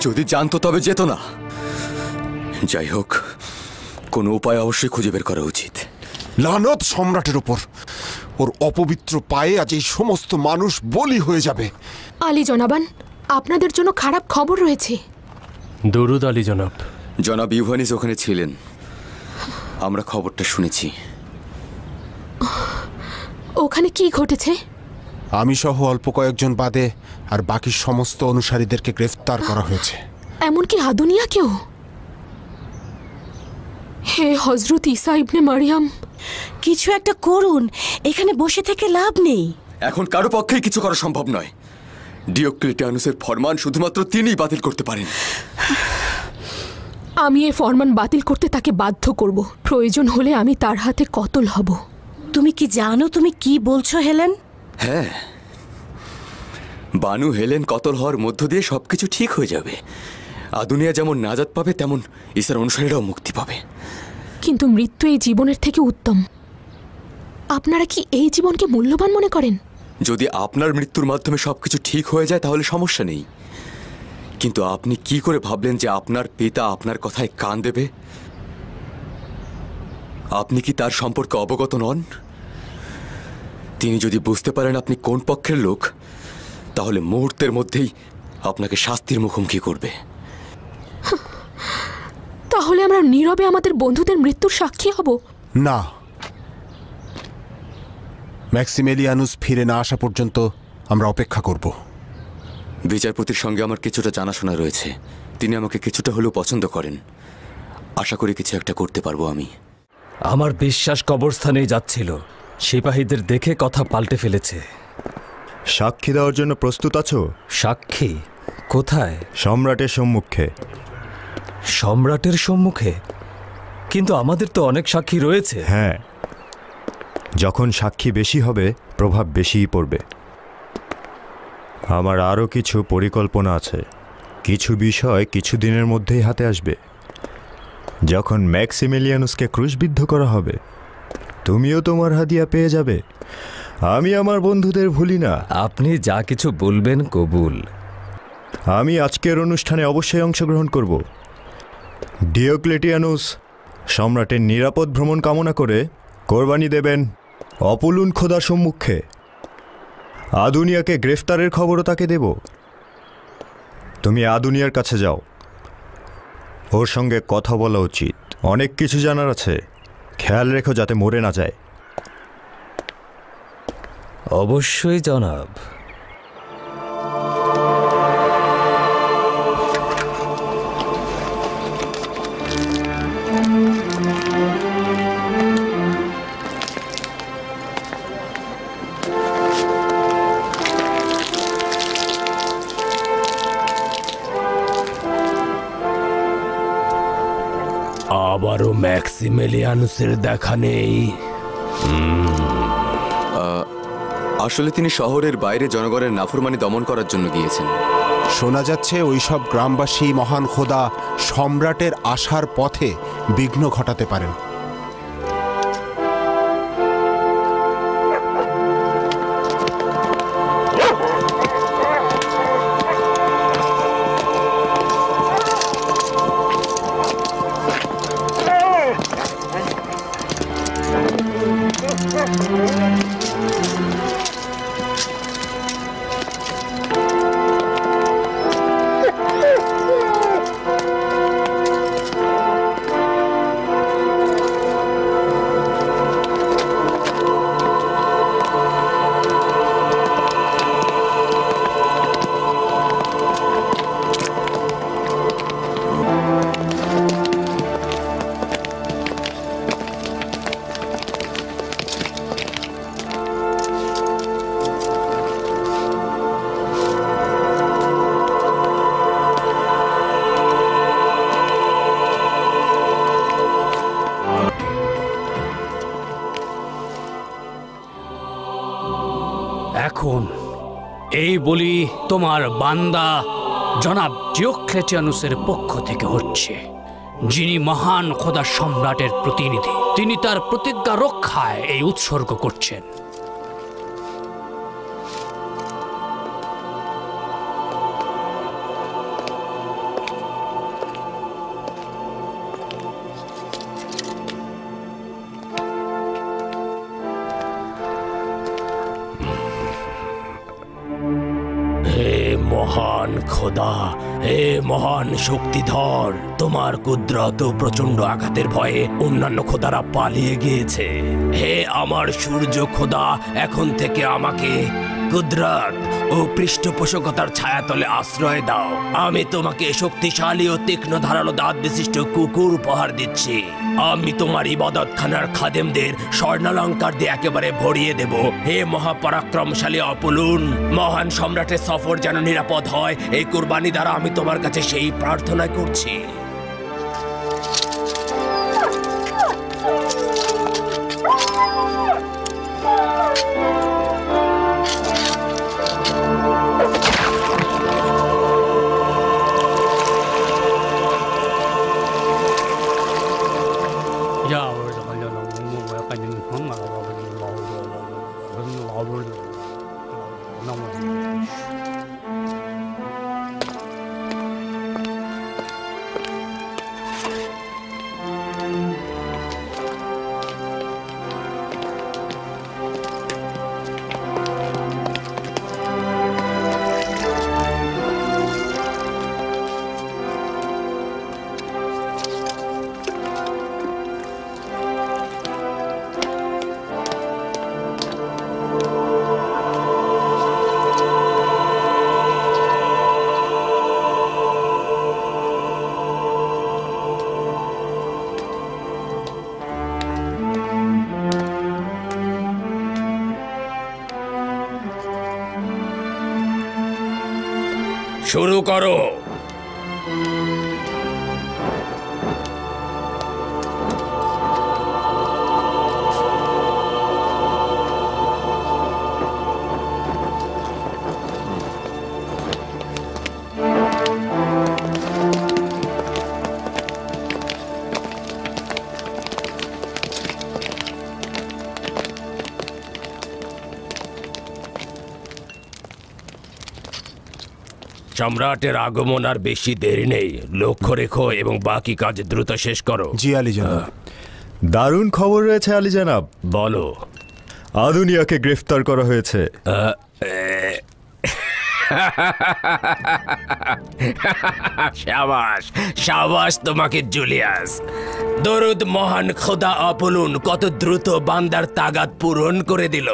যদি জানতো তবে যেত না। যাই হোক, কোনো উপায় অবশ্যই খুঁজে বের করা উচিত। লানত সম্রাটের উপর! ওর অপবিত্র পায়ে আজ এই সমস্ত মানুষ বলি হয়ে যাবে। আলী জনাবান, আপনাদের জন্য খারাপ খবর রয়েছে। দরুদ আলী জনাব। জনাব ইউভানিস ওখানে ছিলেন, আমরা খবরটা শুনেছি। ওখানে কি ঘটেছে? আমি সহ অল্প কয়েকজন বাদে আর বাকি সমস্ত অনুসারীদেরকে গ্রেফতার করা হয়েছে। এমনকি আদুনিয়াকেও? হে হযরত ঈসা ইবনে মারিয়াম, কিছু একটা করুন, এখানে বসে থেকে লাভ নেই। এখন কারো পক্ষেই কিছু করা সম্ভব নয়। ডিওক্লেটিয়ানুসের ফরমান শুধুমাত্র তিনিই বাতিল করতে পারেন। আমি এই ফরমান বাতিল করতে তাকে বাধ্য করব। প্রয়োজন হলে আমি তার হাতে কতল হব। তুমি কি জানো তুমি কি বলছো হেলেন? হ্যাঁ, বানু হেলেন কতল হওয়ার মধ্য দিয়ে সবকিছু ঠিক হয়ে যাবে। আদুনিয়া যেমন নাজাত পাবে, তেমন ঈসার অনুসারীরাও মুক্তি পাবে। কিন্তু মৃত্যু এই জীবনের থেকে উত্তম। আপনারা কি এই জীবনকে মূল্যবান মনে করেন? যদি আপনার মৃত্যুর মাধ্যমে সবকিছু ঠিক হয়ে যায় তাহলে সমস্যা নেই, কিন্তু আপনি কি করে ভাবলেন যে আপনার পিতা আপনার কথায় কান দেবে? আপনি কি তার সম্পর্কে অবগত নন? তিনি যদি বুঝতে পারেন আপনি কোন পক্ষের লোক, তাহলে মুহূর্তের মধ্যেই আপনাকে শাস্তির মুখোমুখি করবে। তাহলে আমরা নীরবে আমাদের বন্ধুদের মৃত্যুর সাক্ষী হব? না, ম্যাক্সিমিলিয়ানুস ফিরে না আসা পর্যন্ত আমরা অপেক্ষা করব। বিচারপতির সঙ্গে আমার কিছুটা জানাশোনা রয়েছে। তিনি আমাকে কিছুটা হলেও পছন্দ করেন। আশা করি কিছু একটা করতে পারবো আমি। আমার বিশ্বাস কবরস্থানেই যাচ্ছিল। সিপাহীদের দেখে কথা পাল্টে ফেলেছে। সাক্ষী দেওয়ার জন্য প্রস্তুত আছো? সাক্ষী? কোথায়? সম্রাটের সম্মুখে। সম্রাটের সম্মুখে? কিন্তু আমাদের তো অনেক সাক্ষী রয়েছে। হ্যাঁ, যখন সাক্ষী বেশি হবে প্রভাব বেশিই পড়বে। আমার আরও কিছু পরিকল্পনা আছে। কিছু বিষয় কিছু দিনের মধ্যেই হাতে আসবে। যখন ম্যাক্সিমিলিয়ানুসকে ক্রুশবিদ্ধ করা হবে, তুমিও তোমার হাদিয়া পেয়ে যাবে। আমি আমার বন্ধুদের ভুলি না। আপনি যা কিছু বলবেন কবুল। আমি আজকের অনুষ্ঠানে অবশ্যই অংশগ্রহণ করব। ডিওক্লেটিয়ানুস সম্রাটের নিরাপদ ভ্রমণ কামনা করে কোরবানি দেবেন অপলুন খোদার সম্মুখে। আদুনিয়াকে গ্রেফতারের খবরও তাকে দেব। তুমি আদুনিয়ার কাছে যাও, ওর সঙ্গে কথা বলা উচিত। অনেক কিছু জানার আছে, খেয়াল রেখো যাতে মরে না যায়। অবশ্যই জনাব। আবারও ম্যাক্সিমিলিয়ানুসের দেখা নেই। আসলে তিনি শহরের বাইরে জনগণের নাফরমানি দমন করার জন্য গিয়েছেন। শোনা যাচ্ছে ওইসব গ্রামবাসী মহান খোদা সম্রাটের আসার পথে বিঘ্ন ঘটাতে পারেন। এই বলি তোমার বান্দা জনাব ডিওক্লেটিয়ানুসের পক্ষ থেকে হচ্ছে, যিনি মহান খোদা সম্রাটের প্রতিনিধি। তিনি তার প্রতিজ্ঞা রক্ষায় এই উৎসর্গ করছেন। মহান খোদা, হে মহান শক্তিধর, তোমার কুদরত ও প্রচন্ড আঘাতের ভয়ে অন্যান্য খোদারা পালিয়ে গিয়েছে। হে আমার সূর্য খোদা, এখন থেকে আমাকে কুদরত ও পৃষ্ঠপোষকতার ছায়াতলে আশ্রয় দাও। আমি তোমাকে শক্তিশালী ও তীক্ষ্ণ ধারালো দাঁত বিশিষ্ট কুকুর উপহার দিচ্ছি। আমি তোমার ইবাদতখানার খাদেমদের স্বর্ণালঙ্কার দিয়ে একেবারে ভরিয়ে দেব। হে মহাপরাক্রমশালী অপলুন, মহান সম্রাটের সফর যেন নিরাপদ হয়, এই কুরবানি দ্বারা আমি তোমার কাছে সেই প্রার্থনা করছি। শুরু করো। সম্রাটের আগমন আর বেশি দেরি নেই। লক্ষ্য রেখো এবং বাকি কাজ দ্রুত শেষ করো। জি আলী জনাব। দারুণ খবর রয়েছে আলী জনাব। বলো। আদুনিয়াকে গ্রেফতার করা হয়েছে। শাবাশ শাবাশ তোমাকে জুলিয়াস। দরুদ মহান খোদা অপলুন কত দ্রুত বান্দার তাগাদ পূরণ করে দিল।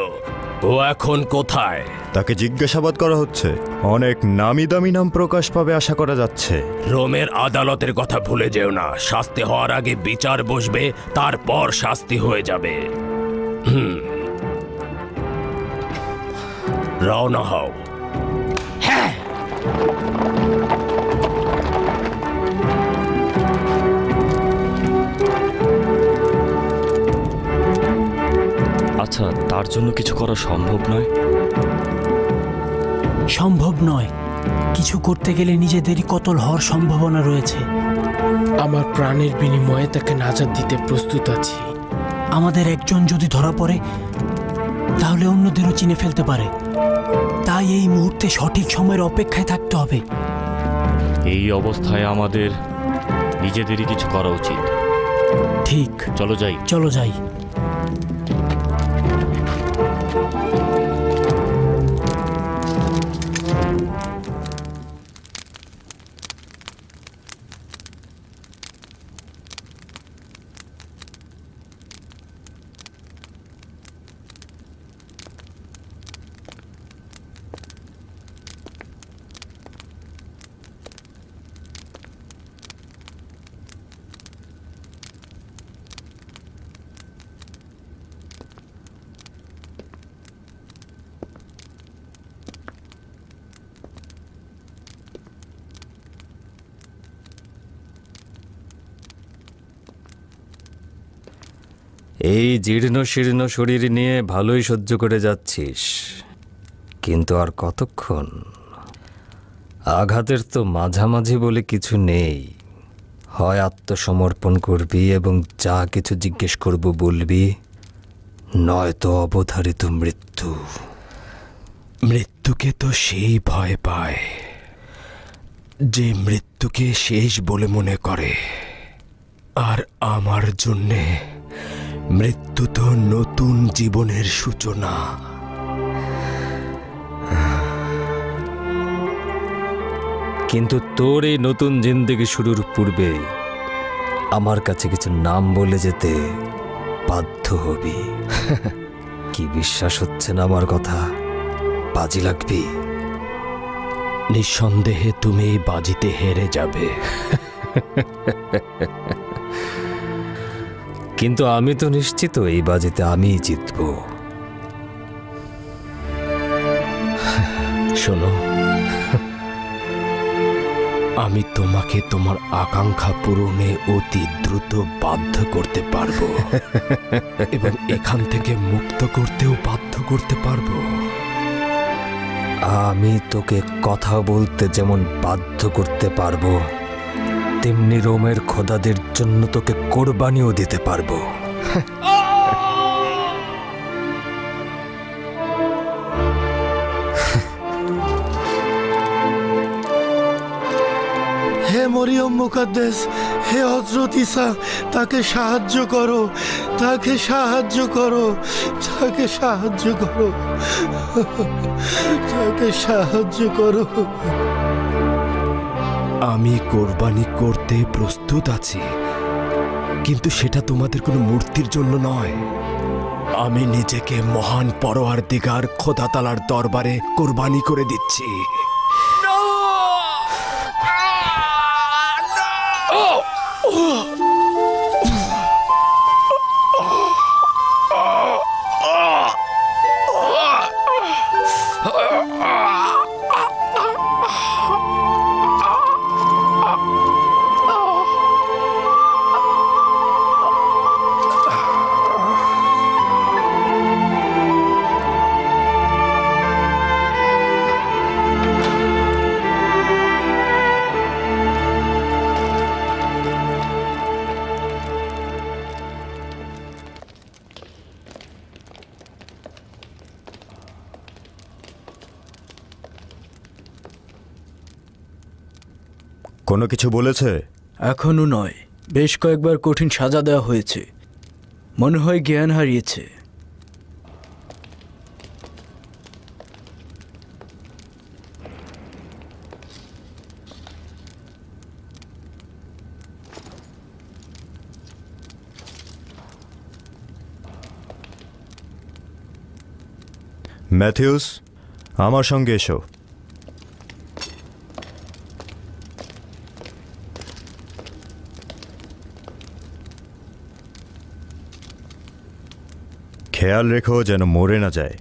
ও এখন কোথায়? তাকে জিজ্ঞাসাবাদ করা হচ্ছে। অনেক নামি দামি নাম প্রকাশ পাবে আশা করা যাচ্ছে। রোমের আদালতের কথা ভুলে যেও না। শাস্তি হওয়ার আগে বিচার বসবে, তারপর শাস্তি হয়ে যাবে। রওনা হও। হ্যাঁ। আচ্ছা, তার জন্য কিছু করা সম্ভব নয়? সম্ভব নয়। কিছু করতে গেলে নিজেদেরই কতল হওয়ার সম্ভাবনা রয়েছে। আমার প্রাণের বিনিময়ে তাকে নাজাত দিতে প্রস্তুত আছি। আমাদের একজন যদি ধরা পড়ে তাহলে অন্যদেরও চিনে ফেলতে পারে। তাই এই মুহূর্তে সঠিক সময়ের অপেক্ষায় থাকতে হবে। এই অবস্থায় আমাদের নিজেদেরই কিছু করা উচিত। ঠিক। চলো যাই। চলো যাই। এই জীর্ণ শীর্ণ শরীর নিয়ে ভালোই সহ্য করে যাচ্ছিস, কিন্তু আর কতক্ষণ? আঘাতের তো মাঝামাঝি বলে কিছু নেই। হয় আত্মসমর্পণ করবি এবং যা কিছু জিজ্ঞেস করব বলবি, নয়তো অবধারিত মৃত্যু। মৃত্যুকে তো সেই ভয় পায় যে মৃত্যুকে শেষ বলে মনে করে, আর আমার জন্যে মৃত্যু তো নতুন জীবনের সূচনা। কিন্তু তোর এই নতুন জিন্দেগি শুরুর পূর্বে আমার কাছে কিছু নাম বলে যেতে বাধ্য হবি। কি বিশ্বাস হচ্ছে না আমার কথা? বাজি লাগবি? নিঃসন্দেহে তুমি এই বাজিতে হেরে যাবে। কিন্তু আমি তো নিশ্চিত এই বাজিতে আমিই জিতব। শোনো, আমি তোমাকে তোমার আকাঙ্ক্ষা পূরণে অতি দ্রুত বাধ্য করতে পারবো এবং এখান থেকে মুক্ত করতেও বাধ্য করতে পারবো। আমি তোকে কথা বলতে যেমন বাধ্য করতে পারবো, তেমনি রোমের খোদাদের জন্য তোকে কোরবানিও দিতে পারবো। হে মরিয়ম মুকাদ্দেস, হে হযরত ঈসা, তাকে সাহায্য করো, তাকে সাহায্য করো, তাকে সাহায্য করো, তাকে সাহায্য করো। আমি কোরবানি করতে প্রস্তুত আছি, কিন্তু সেটা তোমাদের কোনো মূর্তির জন্য নয়। আমি নিজেকে মহান পরওয়ারদিগার খোদা তাআলার দরবারে কোরবানি করে দিচ্ছি। কোনো কিছু বলেছে? এখনো নয়, বেশ কয়েকবার কঠিন সাজা দেওয়া হয়েছে। মনে হয় জ্ঞান হারিয়েছে। ম্যাথিউস, আমার সঙ্গে এসো। খেয়াল রেখো যেন মরে না যায়।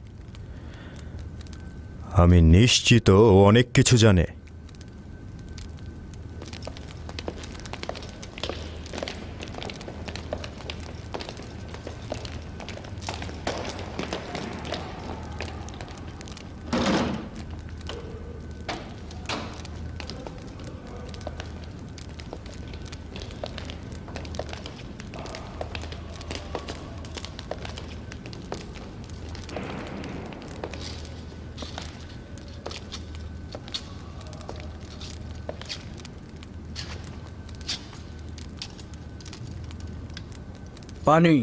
আমি নিশ্চিত ও অনেক কিছু জানে। পানি।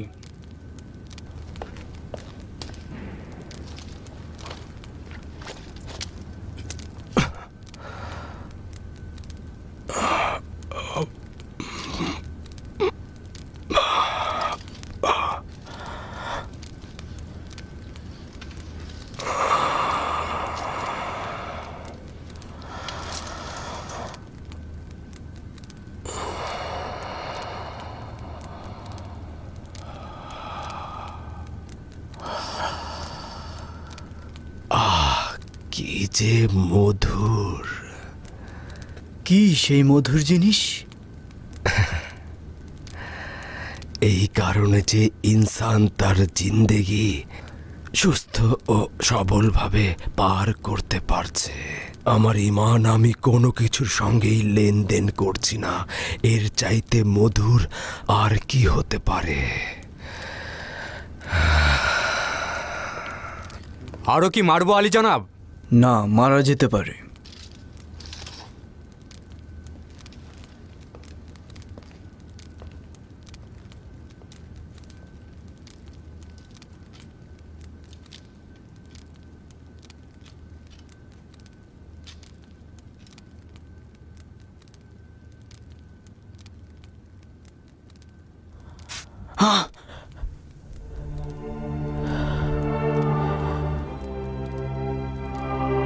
কি যে মধুর! কি সেই মধুর জিনিস? এই কারণে যে ইনসান তার জিন্দেগি সুস্থ ও সবলভাবে পার করতে পারছে। আমার ঈমান আমি কোনো কিছুর সঙ্গেই লেনদেন করছি না। এর চাইতে মধুর আর কি হতে পারে? আরো কি মারবো আলী জনাব? না, মারা যেতে পারে।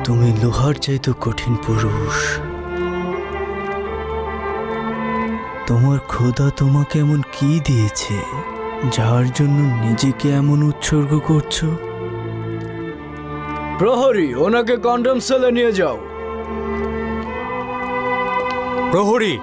তুমি লোহার চাইতে কঠিন পুরুষ। তোমার খোদা তোমাকে এমন কি দিয়েছে যার জন্য নিজেকে এমন উৎসর্গ করছো? প্রহরী, ওনাকে কন্ডম সেলে নিয়ে যাও। প্রহরী,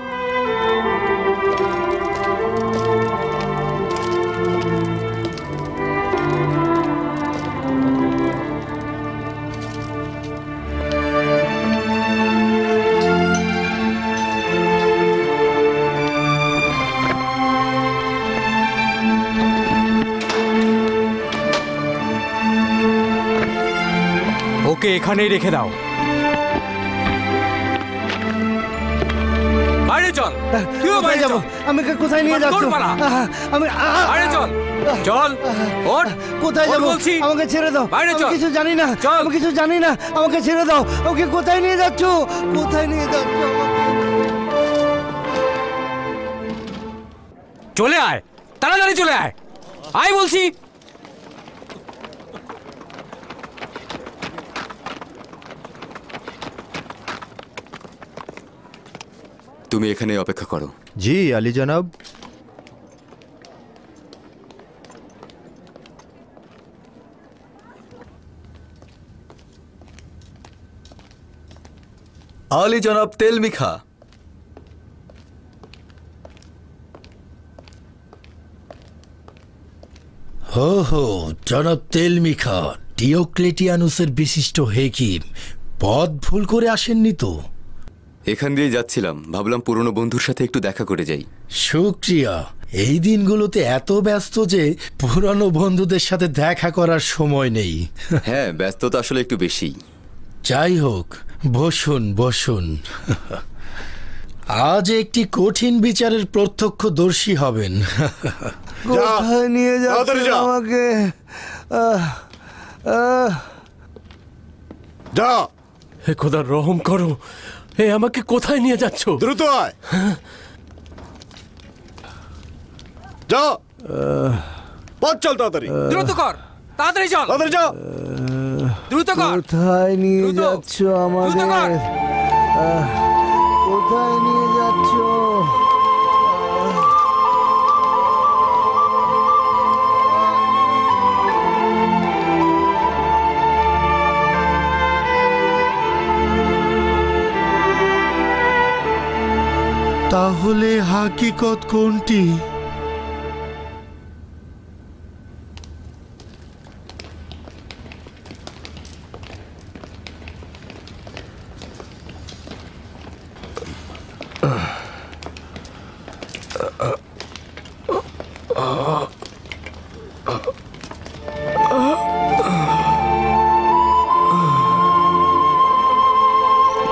ওকে এখানেই রেখে দাও। বাইরে চল। তুইও বাইরে যাবো। আমাকে কোথায় নিয়ে যাচ্ছ? আমি বাইরে চল। চল, ওঠ। কোথায় যাবো? বলছি আমাকে ছেড়ে দাও। বাইরে চল। আমি কিছু জানি না। আমি কিছু জানি না। আমাকে ছেড়ে দাও। ওকে কোথায় নিয়ে যাচ্ছ? কোথায় নিয়ে যাচ্ছ? চলে আয়, তাড়াতাড়ি চলে আয়। আয় বলছি। তুমি এখানে অপেক্ষা করো। জি আলী জনাব। আলী জনাব তেল মিখা। হো হো, জনাব তেলমিখা, ডিওক্লেটিয়ানুসের বিশিষ্ট হেকিম। পথ ভুল করে আসেননি তো? এখান দিয়ে যাচ্ছিলাম, ভাবলাম পুরনো বন্ধুর সাথে একটু দেখা করে যাই। শুক্রিয়া। এই দিনগুলোতে এত ব্যস্ত যে পুরনো বন্ধুদের সাথে দেখা করার সময় নেই। হ্যাঁ, ব্যস্ততা আসলে একটু বেশি। যাই হোক, বসুন বসুন। আজ একটি কঠিন বিচারের প্রত্যক্ষদর্শী হবেন। কোথায় নিয়ে যাচ্ছ আমাকে? যা। হে খোদা, রহম করো। হে আমাকে কোথায় নিয়ে যাচ্ছ? দ্রুত আয়। যা, পথ চল তাড়াতাড়ি। দ্রুত কর, তাড়াতাড়ি চল। তাড়াতাড়ি যা। দ্রুত কর। কোথায় নিয়ে যাচ্ছ আমাদের? কোথায় নিয়ে যাচ্ছ? তাহলে হাকিকত কোনটি?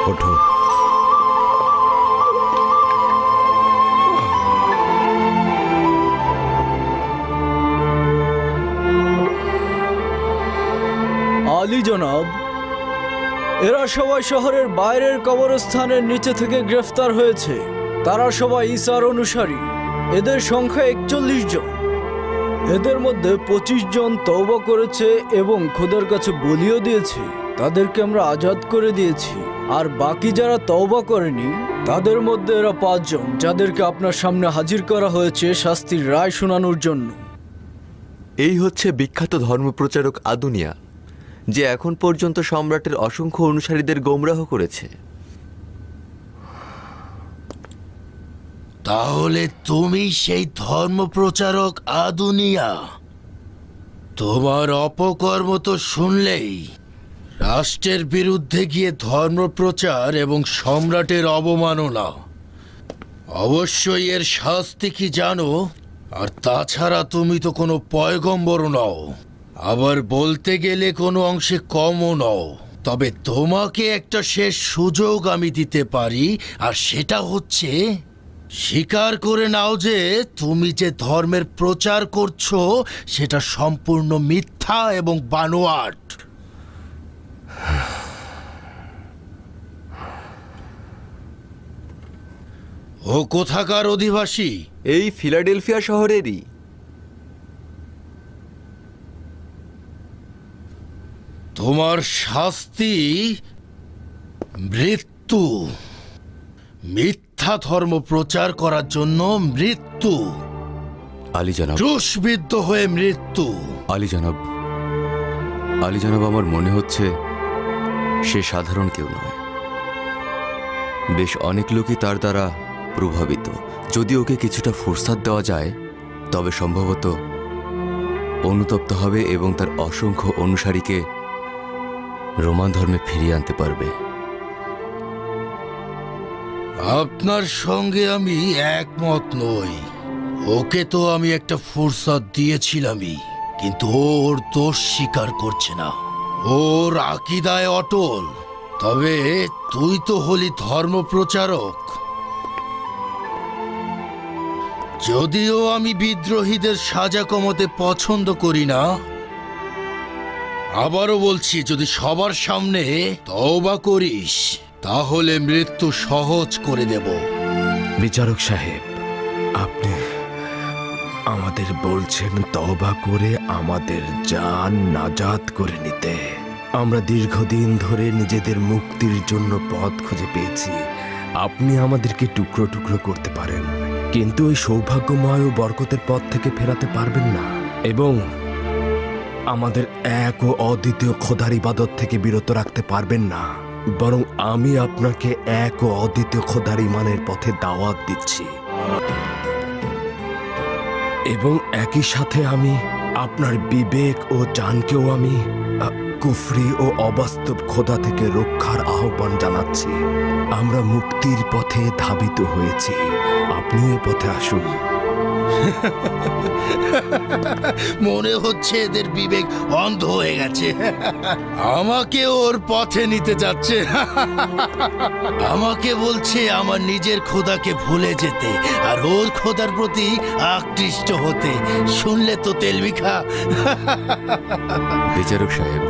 ওঠো। আলী জনাব, এরা সবাই শহরের বাইরের কবরস্থানের নিচে থেকে গ্রেফতার হয়েছে। তারা সবাই ঈসার অনুসারী। এদের সংখ্যা 41 জন। এদের মধ্যে 25 জন তওবা করেছে এবং খোদার কাছে বলিও দিয়েছে। তাদেরকে আমরা আজাদ করে দিয়েছি। আর বাকি যারা তওবা করেনি তাদের মধ্যে এরা 5 জন, যাদেরকে আপনার সামনে হাজির করা হয়েছে শাস্তির রায় শোনানোর জন্য। এই হচ্ছে বিখ্যাত ধর্মপ্রচারক আদুনিয়া, যে এখন পর্যন্ত সম্রাটের অসংখ্য অনুসারীদের গোমরাহ করেছে। তাহলে তুমি সেই ধর্মপ্রচারক আদুনিয়া? তোমার অপকর্ম তো শুনলেই রাষ্ট্রের বিরুদ্ধে গিয়ে ধর্মপ্রচার এবং সম্রাটের অবমাননা। অবশ্যই এর শাস্তি কি জানো? আর তাছাড়া তুমি তো কোনো পয়গম্বর নও, আবার বলতে গেলে কোনো অংশে কমও নও। তবে তোমাকে একটা শেষ সুযোগ আমি দিতে পারি, আর সেটা হচ্ছে স্বীকার করে নাও যে তুমি যে ধর্মের প্রচার করছো সেটা সম্পূর্ণ মিথ্যা এবং বানোয়াট। ও কোথাকার অধিবাসী? এই ফিলাডেলফিয়া শহরেরই। তোমার শাস্তি মৃত্যু। মিথ্যা ধর্ম প্রচার করার জন্য মৃত্যু। আলী জনাব, ক্রুশবিদ্ধ হয়ে মৃত্যু। আলী জনাব, আলী জনাব, আমার মনে হচ্ছে সে সাধারণ কেউ নয়। বেশ অনেক লোকই তার দ্বারা প্রভাবিত। যদি ওকে কিছুটা ফুরসাত দেওয়া যায় তবে সম্ভবত অনুতপ্ত হবে এবং তার অসংখ্য অনুসারীকে রোমান ধর্মে ফিরিয়ে আনতে পারবে। আপনার সঙ্গে আমি একমত নই। ওকে তো আমি একটা ফুরসাত দিয়েছিলামই, কিন্তু ওর দোষ স্বীকার করছে না। ওর আকীদায় অটল। তবে তুই তো হলি ধর্মপ্রচারক। যদিও আমি বিদ্রোহীদের সাজা কমাতে পছন্দ করি না, আবারও বলছি, যদি সবার সামনে তওবা করিস তাহলে মৃত্যু সহজ করে দেব। বিচারক সাহেব, আপনি আমাদের বলছেন তওবা করে আমাদের জান নাজাত করে নিতে। আমরা দীর্ঘদিন ধরে নিজেদের মুক্তির জন্য পথ খুঁজে পেয়েছি। আপনি আমাদেরকে টুকরো টুকরো করতে পারেন, কিন্তু ওই সৌভাগ্যময় ও বরকতের পথ থেকে ফেরাতে পারবেন না, এবং আমাদের এক ও অদ্বিতীয় খোদার ইবাদত থেকে বিরত রাখতে পারবেন না। বরং আমি আপনাকে এক ও অদ্বিতীয় খোদার ইমানের পথে দাওয়াত দিচ্ছি, এবং একই সাথে আমি আপনার বিবেক ও জানকেও আমি কুফরি ও অবাস্তব খোদা থেকে রক্ষার আহ্বান জানাচ্ছি। আমরা মুক্তির পথে ধাবিত হয়েছি, আপনি এ পথে আসুন। মনে হচ্ছে এদের বিবেক অন্ধ হয়ে গেছে। আমাকে ওর পথে নিতে যাচ্ছে। আমাকে বলছে আমার নিজের খোদাকে ভুলে যেতে আর ওর খোদার প্রতি আকৃষ্ট হতে। শুনলে তো তেলমিখা। বিচারক সাহেব,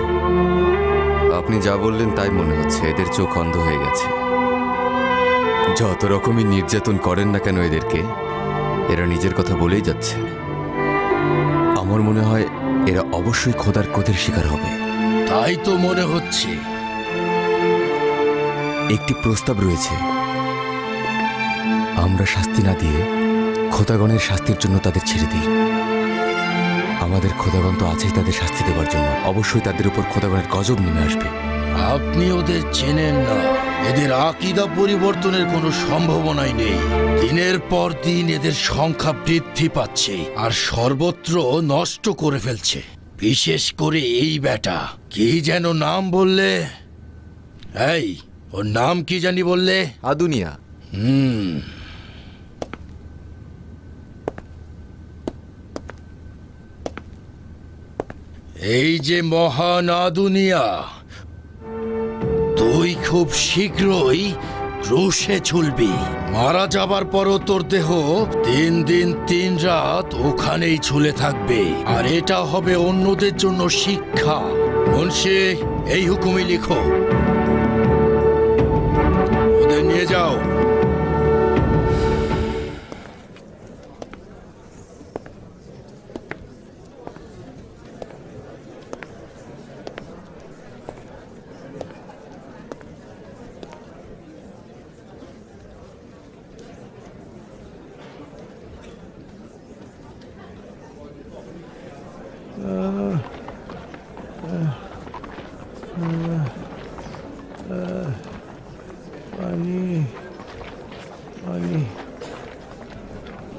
আপনি যা বললেন তাই মনে হচ্ছে এদের চোখ অন্ধ হয়ে গেছে। যত রকমই নির্যাতন করেন না কেন এদেরকে, এরা নিজের কথা বলেই যাচ্ছে। আমার মনে হয় এরা অবশ্যই খোদার ক্রোধের শিকার হবে। তাই তো মনে হচ্ছে। একটি প্রস্তাব রয়েছে, আমরা শাস্তি না দিয়ে খোদাগণের শাস্তির জন্য তাদের ছেড়ে দিই। আমাদের খোদাগণ তো আছেই তাদের শাস্তি দেওয়ার জন্য। অবশ্যই তাদের উপর খোদাগণের গজব নেমে আসবে। আপনি ওদের চেনেন না। এদের আকীদা পরিবর্তনের কোনো সম্ভাবনাই নেই। দিনের পর দিন এদের সংখ্যা বৃদ্ধি পাচ্ছে আর সর্বত্র নষ্ট করে ফেলছে। বিশেষ করে এই বেটা, কি যেন নাম বললে? এই, ওর নাম কি জানি বললে? আদুনিয়া। এই যে মহান আদুনিয়া, তুই খুব শীঘ্রই ক্রুশে ঝুলবি। মারা যাবার পরও তোর দেহ 3 দিন 3 রাত ওখানেই ঝুলে থাকবে। আর এটা হবে অন্যদের জন্য শিক্ষা। মুন্সি, এই হুকুমই লিখো। ওদের নিয়ে যাও।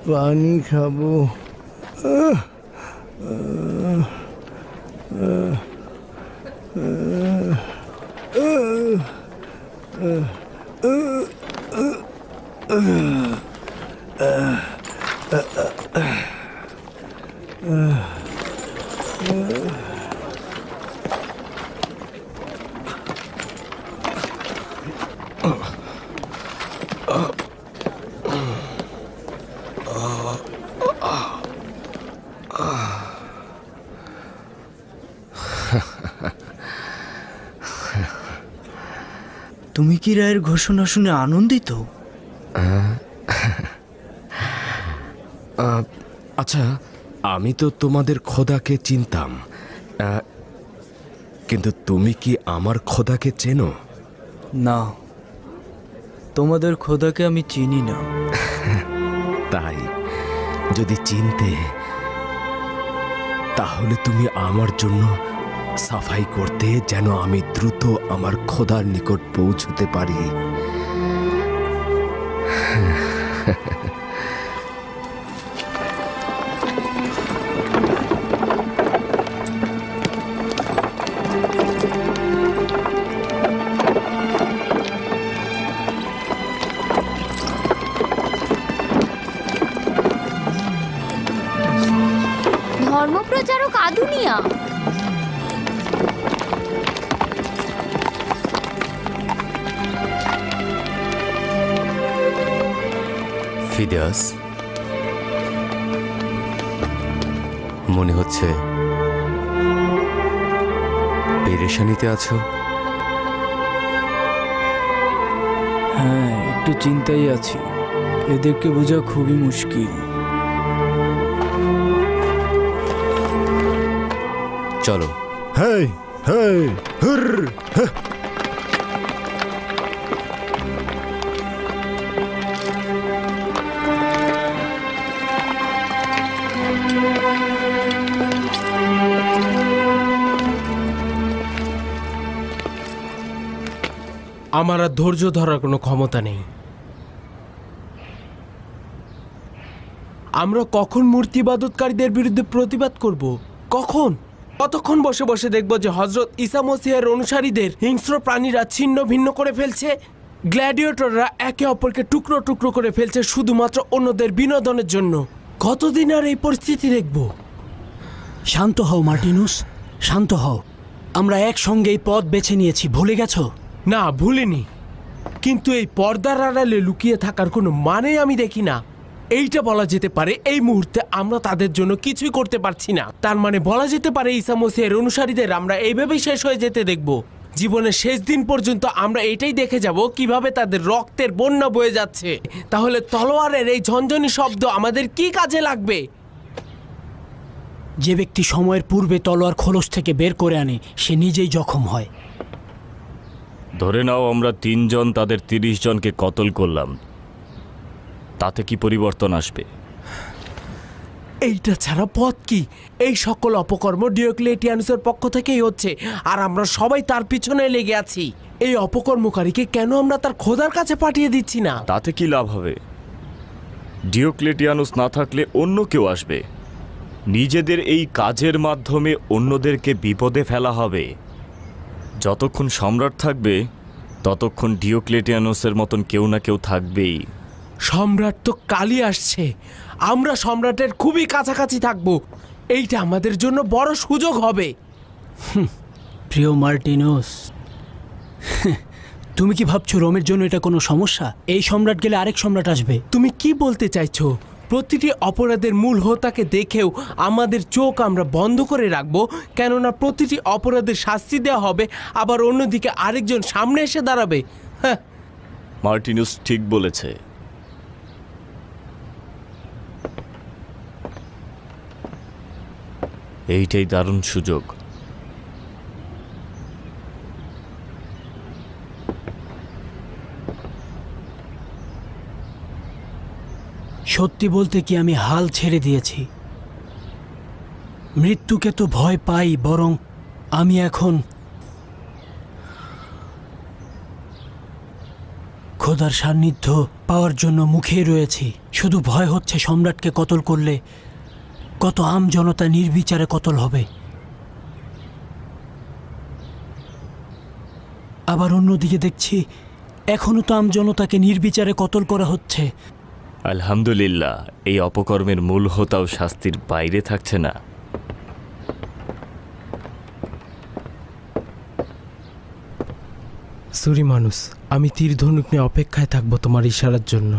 পানি খাবো। তুমি কি রায়ের ঘোষণা শুনে আনন্দিত? আচ্ছা, আমি তো তোমাদের খোদাকে চিনতাম, কিন্তু তুমি কি আমার খোদাকে চেনো? না, তোমাদের খোদাকে আমি চিনি না। তাই যদি চিনতে, তাহলে তুমি আমার জন্য সাফাই করতে, যেন আমি দ্রুত আমার খোদার নিকট পৌঁছতে পারি। ধর্মপ্রচারক আদুনিয়া, ফিদেয়াস, মনে হচ্ছে পেরেশানিতে আছো। হ্যাঁ, একটু চিন্তাই আছি। এদেরকে বোঝা খুবই মুশকিল। চলো। হেই হেই হুর হে। আমার আর ধৈর্য ধরার কোনো ক্ষমতা নেই। আমরা কখন মূর্তিবাদতকারীদের বিরুদ্ধে প্রতিবাদ করব? কখন? কতক্ষণ বসে বসে দেখব যে হজরত ঈসা মসিহের অনুসারীদের হিংস্র প্রাণীরা ছিন্ন ভিন্ন করে ফেলছে, গ্ল্যাডিয়েটররা একে অপরকে টুকরো টুকরো করে ফেলছে শুধুমাত্র অন্যদের বিনোদনের জন্য। কতদিন আর এই পরিস্থিতি দেখব? শান্ত হও মার্টিনুস, শান্ত হও। আমরা একসঙ্গে এই পথ বেছে নিয়েছি, ভুলে গেছো? না, ভুলিনি, কিন্তু এই পর্দার আড়ালে লুকিয়ে থাকার কোনো মানে আমি দেখি না। এইটা বলা যেতে পারে এই মুহূর্তে আমরা তাদের জন্য কিছুই করতে পারছি না। তার মানে বলা যেতে পারে ঈসা মসিহের অনুসারীদের আমরা এইভাবেই শেষ হয়ে যেতে দেখব। জীবনের শেষ দিন পর্যন্ত আমরা এটাই দেখে যাব কিভাবে তাদের রক্তের বন্যা বয়ে যাচ্ছে। তাহলে তলোয়ারের এই ঝনঝনি শব্দ আমাদের কি কাজে লাগবে? যে ব্যক্তি সময়ের পূর্বে তলোয়ার খোলস থেকে বের করে আনে, সে নিজেই জখম হয়। ধরে নাও আমরা 3 জন তাদের 30 জনকে কতল করলাম, তাতে কি পরিবর্তন আসবে? এইটা ছাড়া পথ কি? এই সকল অপকর্ম ডিওক্লেটিয়ানুসের পক্ষ থেকেই হচ্ছে, আর আমরা সবাই তার পিছনে লেগে আছি। এই অপকর্মকারীকে কেন আমরা তার খোদার কাছে পাঠিয়ে দিচ্ছি না? তাতে কি লাভ হবে? ডিওক্লেটিয়ানুস না থাকলে অন্য কেউ আসবে। নিজেদের এই কাজের মাধ্যমে অন্যদেরকে বিপদে ফেলা হবে। যতক্ষণ সম্রাট থাকবে ততক্ষণ ডিওক্লেটিয়ানুসের মতন কেউ না কেউ থাকবেই। সম্রাট তো কালই আসছে, আমরা সম্রাটের খুবই কাছাকাছি থাকব। এইটা আমাদের জন্য বড় সুযোগ হবে। প্রিয় মার্টিনুস, তুমি কি ভাবছো রোমের জন্য এটা কোনো সমস্যা? এই সম্রাট গেলে আরেক সম্রাট আসবে। তুমি কি বলতে চাইছো? প্রতিটি অপরাধের মূল হোতাকে দেখেও আমাদের চোখ আমরা বন্ধ করে রাখবো, কেননা প্রতিটি অপরাধের শাস্তি দেওয়া হবে, আবার অন্যদিকে আরেকজন সামনে এসে দাঁড়াবে। হ্যাঁ, মার্টিনুস ঠিক বলেছে। এইটাই দারুণ সুযোগ। সত্যি বলতে কি আমি হাল ছেড়ে দিয়েছি। মৃত্যুকে তো ভয় পাই, বরং আমি এখন খোদার সান্নিধ্য পাওয়ার জন্য মুখে রয়েছি। শুধু ভয় হচ্ছে সম্রাটকে কতল করলে কত আম জনতা নির্বিচারে কতল হবে। আবার অন্যদিকে দেখছি এখনো তো আমজনতাকে নির্বিচারে কতল করা হচ্ছে। আলহামদুলিল্লাহ, এই অপকর্মের মূল হোতাও শাস্তির বাইরে থাকছে না। সুরি মানুষ, আমি তীর ধনুক নিয়ে অপেক্ষায় থাকবো তোমার ইশারার জন্য।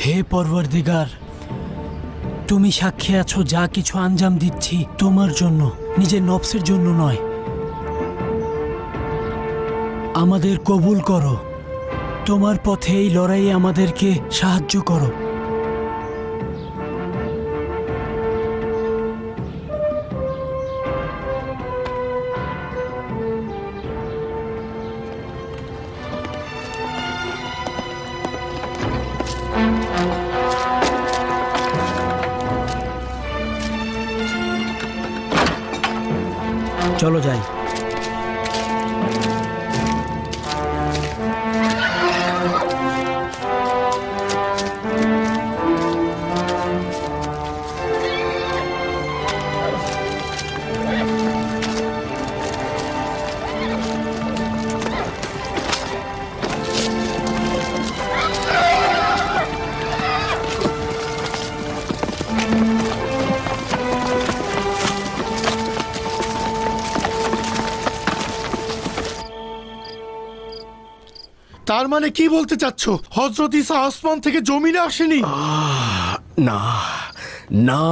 হে পরওয়ারদিগার, তুমি সাক্ষী আছো যা কিছু আঞ্জাম দিচ্ছি তোমার জন্য, নিজের নফসের জন্য নয়। আমাদের কবুল করো, তোমার পথে এই লড়াইয়ে আমাদেরকে সাহায্য করো। চলো যাই। তার মানে কি বলতে চাচ্ছ? হযরত ঈসা আসমান থেকে জমিনে আসেনি? না না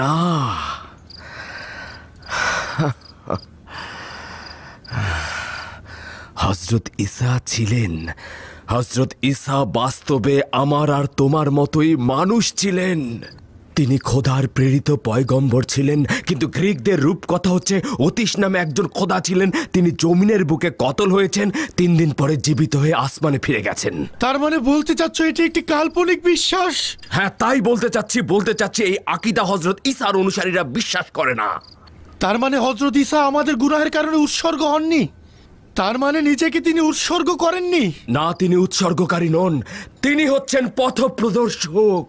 না, হযরত ঈসা ছিলেন। হযরত ঈসা বাস্তবে আমার আর তোমার মতোই মানুষ ছিলেন। তিনি খোদার প্রেরিত পয়গম্বর ছিলেন, কিন্তু গ্রিকদের রূপকথা হচ্ছে অতীশ নামে একজন খোদা ছিলেন। তিনি জমিনের বুকে কতল হয়েছেন, 3 দিন পরে জীবিত হয়ে আসমানে ফিরে গেছেন। তার মানে বলতে চাচ্ছ এটি একটি কাল্পনিক বিশ্বাস? হ্যাঁ, তাই বলতে চাচ্ছি এই আকীদা হযরত ঈসার অনুসারীরা বিশ্বাস করে না। তার মানে হযরত ঈসা আমাদের গুনাহের কারণে উৎসর্গ হননি? তার মানে নিজেকে তিনি উৎসর্গ করেননি? না, তিনি উৎসর্গকারী নন, তিনি হচ্ছেন পথপ্রদর্শক।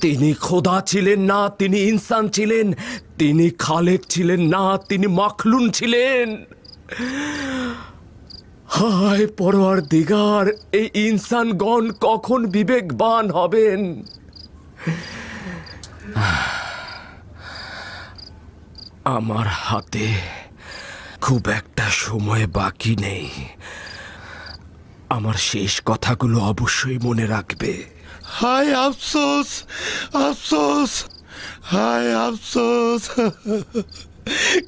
তিনি খোদা ছিলেন না, তিনি ইনসান ছিলেন। তিনি খালেক ছিলেন না, তিনি মাখলুন ছিলেন। হায় পরওয়ারদিগার, এই ইনসানগণ কখন বিবেকবান হবেন? আমার হাতে খুব একটা সময় বাকি নেই। আমার শেষ কথাগুলো অবশ্যই মনে রাখবে। হায় আফসোস, আফসোস, হায় আফসোস।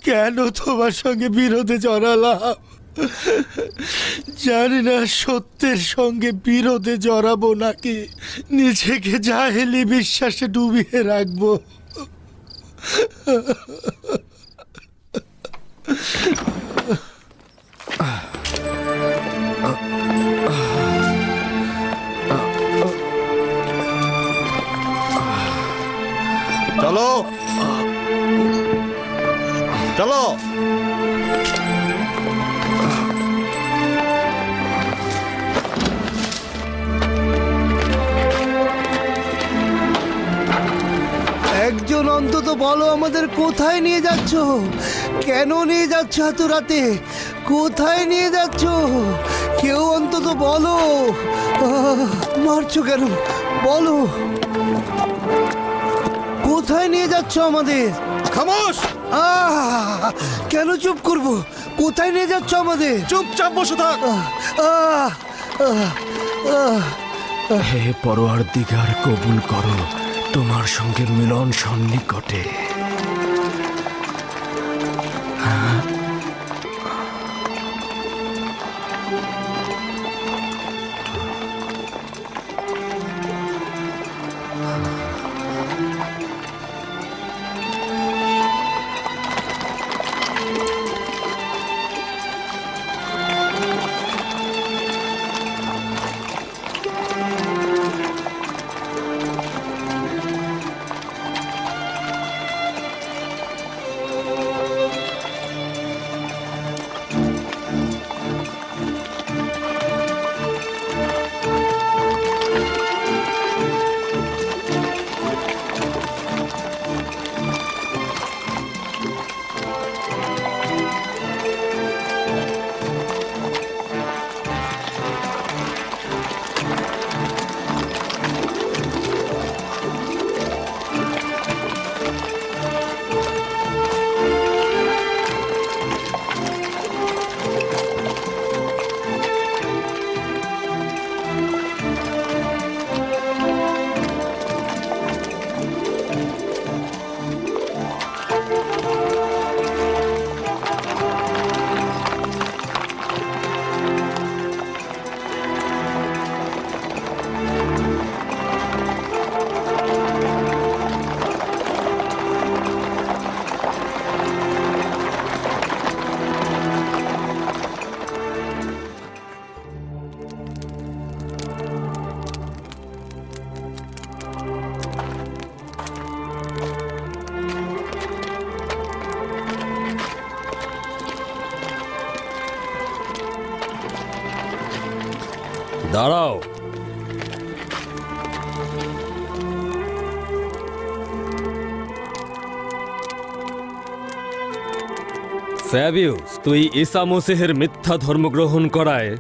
কেন তোমার সঙ্গে বিরোধে জড়ালাম? জানি না সত্যের সঙ্গে বিরোধে জড়াবো নাকি নিজেকে জাহেলি বিশ্বাসে ডুবিয়ে রাখবো। চলো চলো, একজন অন্তত বলো আমাদের কোথায় নিয়ে যাচ্ছ? কেন নিয়ে যাচ্ছ এত রাতে? কোথায় নিয়ে যাচ্ছ? কেউ অন্তত বলো। মারছো কেন? বলো কোথায় নিয়ে যাচ্ছ আমাদের? খামোশ! কেন চুপ করব? কোথায় নিয়ে যাচ্ছ আমাদের? চুপচাপ বসে থাক। হে পরওয়ারদিগার, কবুল করো তোমার সঙ্গে মিলন সন্নিকটে। দাঁড়াও। ফ্যাবিউস, তুই ঈসা মসিহের মিথ্যা ধর্ম গ্রহণ করায়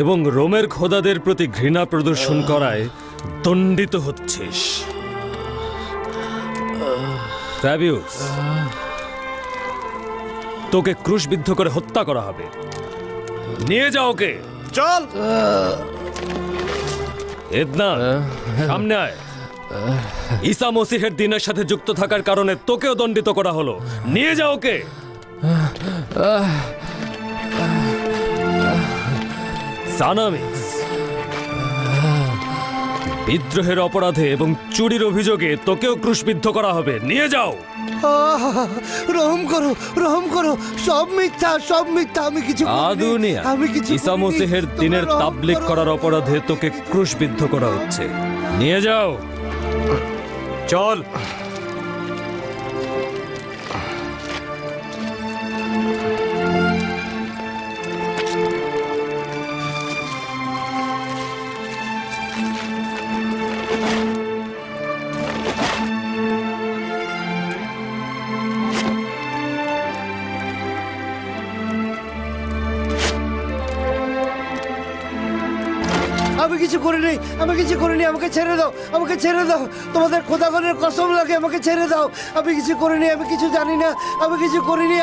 এবং রোমের খোদাদের প্রতি ঘৃণা প্রদর্শন করায় দণ্ডিত হচ্ছিস। ফ্যাবিউস, তোকে ক্রুশবিদ্ধ করে হত্যা করা হবে। নিয়ে যাও ওকে। চল। এদনা, সামনে আয়। ঈসা মসিহের দিনের সাথে যুক্ত থাকার কারণে তোকেও দণ্ডিত করা হলো। নিয়ে যাও ওকে। সানামিস, বিদ্রোহের অপরাধে এবং চুরির অভিযোগে তোকেও ক্রুশবিদ্ধ করা হবে। নিয়ে যাও। রহম করো, রহম করো। সব মিথ্যা, সব মিথ্যা। আমি কিছু আদুনিয়া, ঈসা মসিহের দিনের তাবলীগ করার অপরাধে তোকে ক্রুশবিদ্ধ করা হচ্ছে। নিয়ে যাও। চল। আমি কিছু করিনি, আমি কিছু করিনি। আমাকে ছেড়ে দাও, আমাকে ছেড়ে দাও। তোমাদের খোদাগণের কসম লাগে, আমাকে ছেড়ে দাও। আমি কিছু করিনি, আমি কিছু জানি না, আমি কিছু করিনি।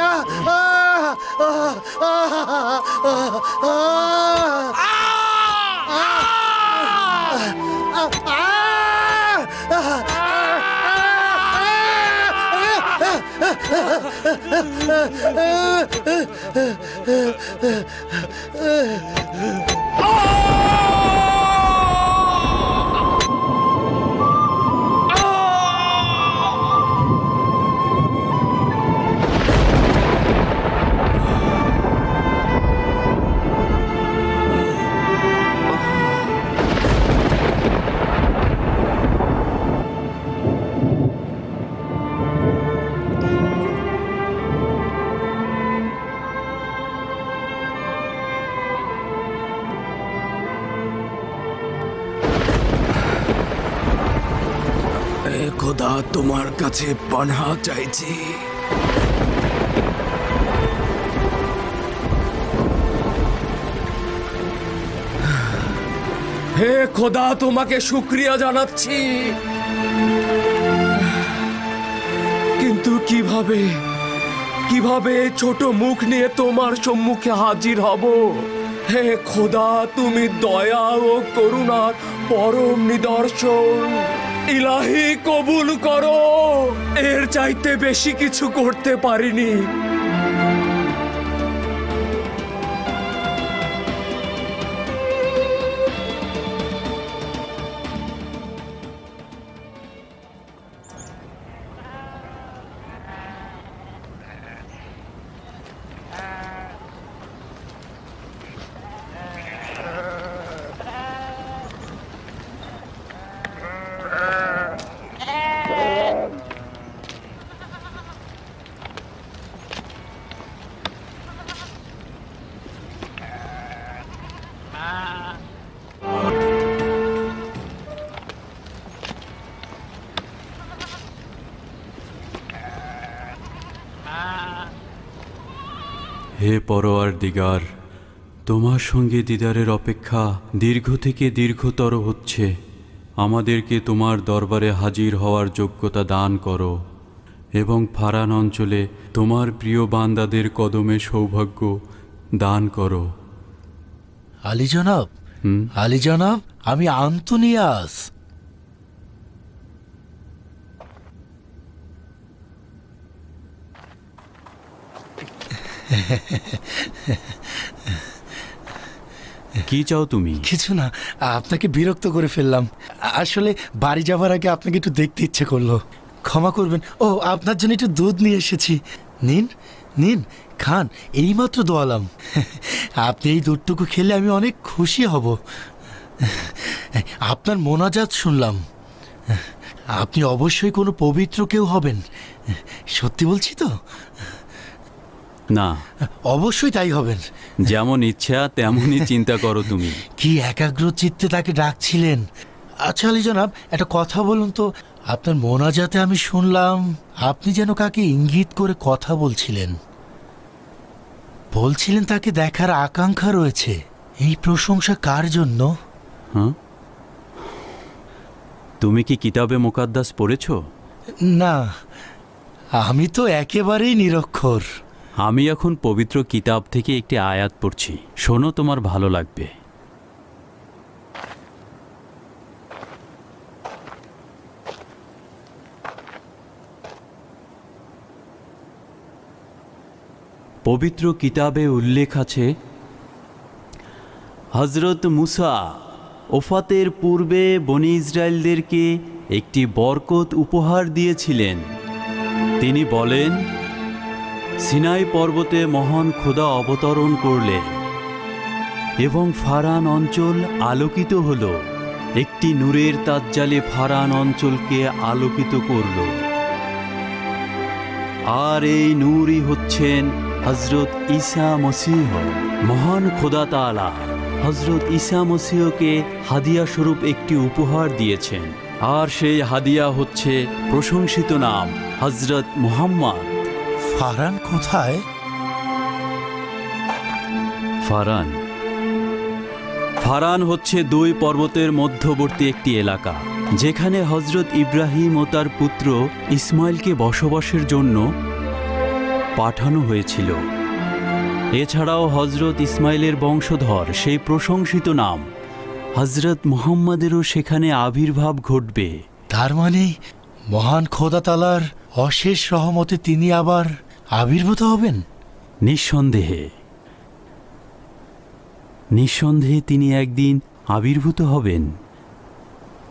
খোদা, তোমার কাছে পানাহ চাইছি। হে খোদা, তোমাকে শুকরিয়া জানাচ্ছি, কিন্তু কিভাবে কিভাবে ছোট মুখ নিয়ে তোমার সম্মুখে হাজির হব? হে খোদা, তুমি দয়া ও করুণার পরম নিদর্শন। ইলাহি, কবুল করো। এর চাইতে বেশি কিছু করতে পারিনি। হে পরওয়ারদিগার, তোমার সঙ্গে দিদারের অপেক্ষা দীর্ঘ থেকে দীর্ঘতর হচ্ছে। আমাদেরকে তোমার দরবারে হাজির হওয়ার যোগ্যতা দান করো এবং ফারান অঞ্চলে তোমার প্রিয় বান্দাদের কদমে সৌভাগ্য দান করো। আলী জনাব, আলী জনাব, আমি আন্তোনিয়াস। কি চাও তুমি? কিছু না, আপনাকে বিরক্ত করে ফেললাম। আসলে বাড়ি যাবার আগে আপনাকে একটু দেখতে ইচ্ছে করলো। ক্ষমা করবেন। ও, আপনার জন্য একটু দুধ নিয়ে এসেছি। নিন নিন, খান। এইমাত্র দোয়ালাম। আপনি এই দুধটুকু খেলে আমি অনেক খুশি হব। আপনার মোনাজাত শুনলাম। আপনি অবশ্যই কোনো পবিত্র কেউ হবেন। সত্যি বলছি তো? না, অবশ্যই তাই হবেন। যেমন ইচ্ছা তেমনই চিন্তা করো তুমি। কি একাগ্র চিত্তে তাকে ডাকছিলেন। আচ্ছা আলী জনাব, একটা কথা বলুন তো, আপনার মোনাজাতে আমি শুনলাম আপনি যেন কাকে ইঙ্গিত করে কথা বলছিলেন। বলছিলেন তাকে দেখার আকাঙ্ক্ষা রয়েছে। এই প্রশংসা কার জন্য? হ্যাঁ, তুমি কি কিতাবে মুকাদ্দাস পড়েছো? না, আমি তো একেবারেই নিরক্ষর। আমি এখন পবিত্র কিতাব থেকে একটি আয়াত পড়ছি, শোনো, তোমার ভালো লাগবে। পবিত্র কিতাবে উল্লেখ আছে, হযরত মুসা ওফাতের পূর্বে বনি ইসরায়েলদেরকে একটি বরকত উপহার দিয়েছিলেন। তিনি বলেন, সিনাই পর্বতে মহান খোদা অবতরণ করলেন এবং ফারান অঞ্চল আলোকিত হল। একটি নূরের তাজ্জালে ফারান অঞ্চলকে আলোকিত করল, আর এই নূরই হচ্ছেন হযরত ঈসা মসীহ। মহান খোদা তাআলা হযরত ঈসা মসীহকে হাদিয়া স্বরূপ একটি উপহার দিয়েছেন, আর সেই হাদিয়া হচ্ছে প্রশংসিত নাম হযরত মুহাম্মদ। ফারান কোথায়? ফারান হচ্ছে দুই পর্বতের মধ্যবর্তী একটি এলাকা, যেখানে হযরত ইব্রাহিম ও তার পুত্র ইসমাইলকে বসবাসের জন্য পাঠানো হয়েছিল। এছাড়াও হযরত ইসমাইলের বংশধর সেই প্রশংসিত নাম হযরত মুহাম্মাদেরও সেখানে আবির্ভাব ঘটবে। তার মানে মহান খোদা তাআলার অশেষ রহমতে তিনি আবার আবির্ভূত হবেন? নিঃসন্দেহে তিনি একদিন আবির্ভূত হবেন,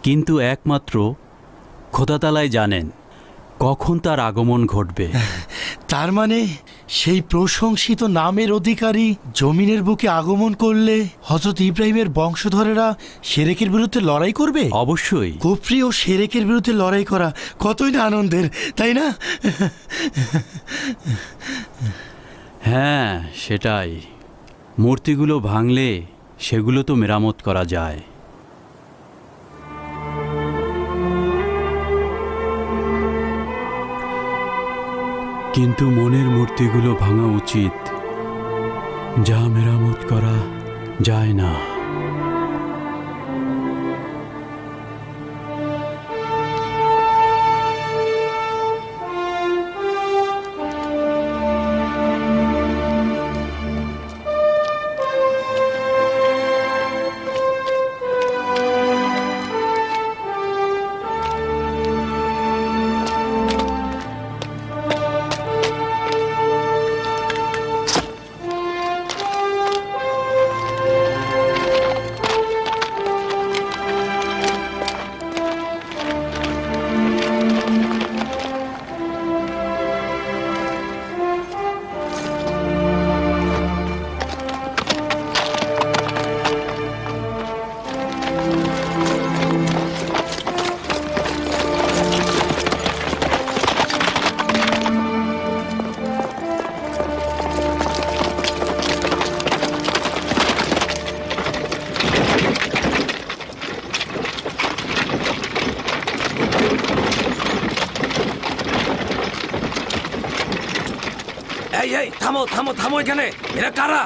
কিন্তু একমাত্র খোদা তাআলাই জানেন কখন তার আগমন ঘটবে। তার মানে সেই প্রশংসিত নামের অধিকারী জমিনের বুকে আগমন করলে হযরত ইব্রাহিমের বংশধরেরা শিরকের বিরুদ্ধে লড়াই করবে? অবশ্যই। কুফরি ও শিরকের বিরুদ্ধে লড়াই করা কতই না আনন্দের, তাই না? হ্যাঁ, সেটাই। মূর্তিগুলো ভাঙলে সেগুলো তো মেরামত করা যায়। কিন্তু মনের মূর্তিগুলো ভাঙা উচিত, যা মেরামত করা যায় না। থামো থামো থামো এখানে, এরা কারা?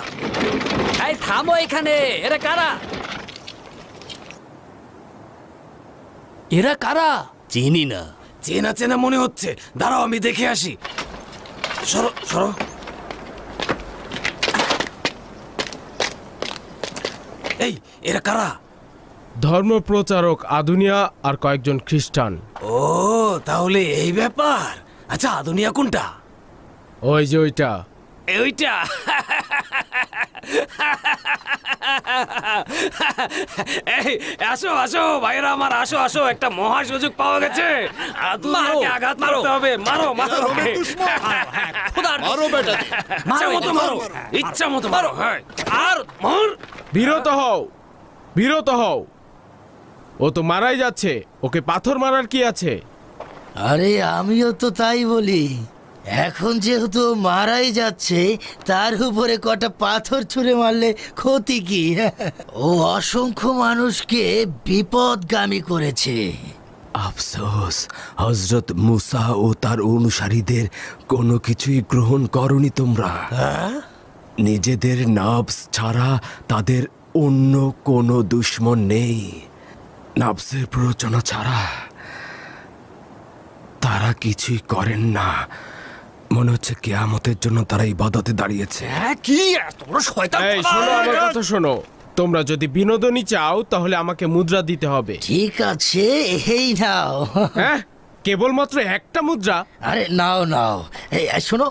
এই থামো এখানে, এরা কারা? এরা কারা? চিনি না। চেনা চেনা মনে হচ্ছে, দাঁড়াও আমি দেখে আসি। সরো সরো। এই এরা কারা? ধর্মপ্রচারক আদুনিয়া আর কয়েকজন খ্রিস্টান। ও, তাহলে এই ব্যাপার। আচ্ছা, আদুনিয়া কোনটা? ওই যে ওইটা। ওইটা? এই আসো আসো ভাইরা আমার, আসো আসো, একটা মহা সুযোগ পাওয়া গেছে। আদুনিয়াকে আঘাত মারতে হবে। মারো মারো মারো বেটা, ইচ্ছা মতো মারো, ইচ্ছা মতো মারো। হ্যাঁ, আর মার। বিরত হও, বিরত হও। ও তো মারাই যাচ্ছে, ওকে পাথর মারার কি আছে? আরে আমিও তো তাই বলি। এখন যেহেতু মারাই যাচ্ছে, তার উপরে কটা পাথর ছুঁড়ে মারলে ক্ষতি কি? ও অসংখ্য মানুষকে বিপদগামী করেছে। আফসোস, হজরত মুসা ও তার অনুসারীদের কোনো কিছুই গ্রহণ করনি তোমরা। নিজেদের নাফস ছাড়া তাদের অন্য কোনো দুশ্মন নেই। নাফসের প্ররোচনা ছাড়া তারা কিছুই করেন না। মনে হচ্ছে কিয়ামতের জন্য তারা ইবাদতে দাঁড়িয়েছে। কি এত বড় শয়তান! এই শোনো, আমার কথা শোনো। তোমরা যদি বিনোদনী চাও তাহলে আমাকে মুদ্রা দিতে হবে। ঠিক আছে, এই নাও। হ্যাঁ, কেবলমাত্র একটা মুদ্রা? আরে নাও নাও। এই শোনো,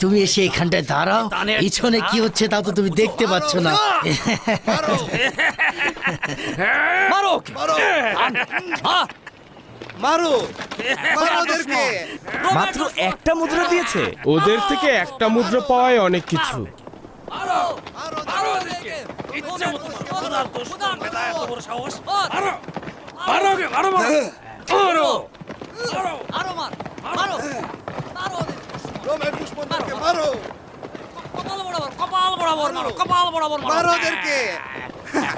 তুমি এসে এখানটায় দাঁড়াও। পিছনে কি হচ্ছে তা তো তুমি দেখতে পাচ্ছ না। মারো মারো ওদেরকে। মাত্র একটা মুদ্রা দিয়েছে। ওদের থেকে একটা মুদ্রা পাওয়াই অনেক কিছু।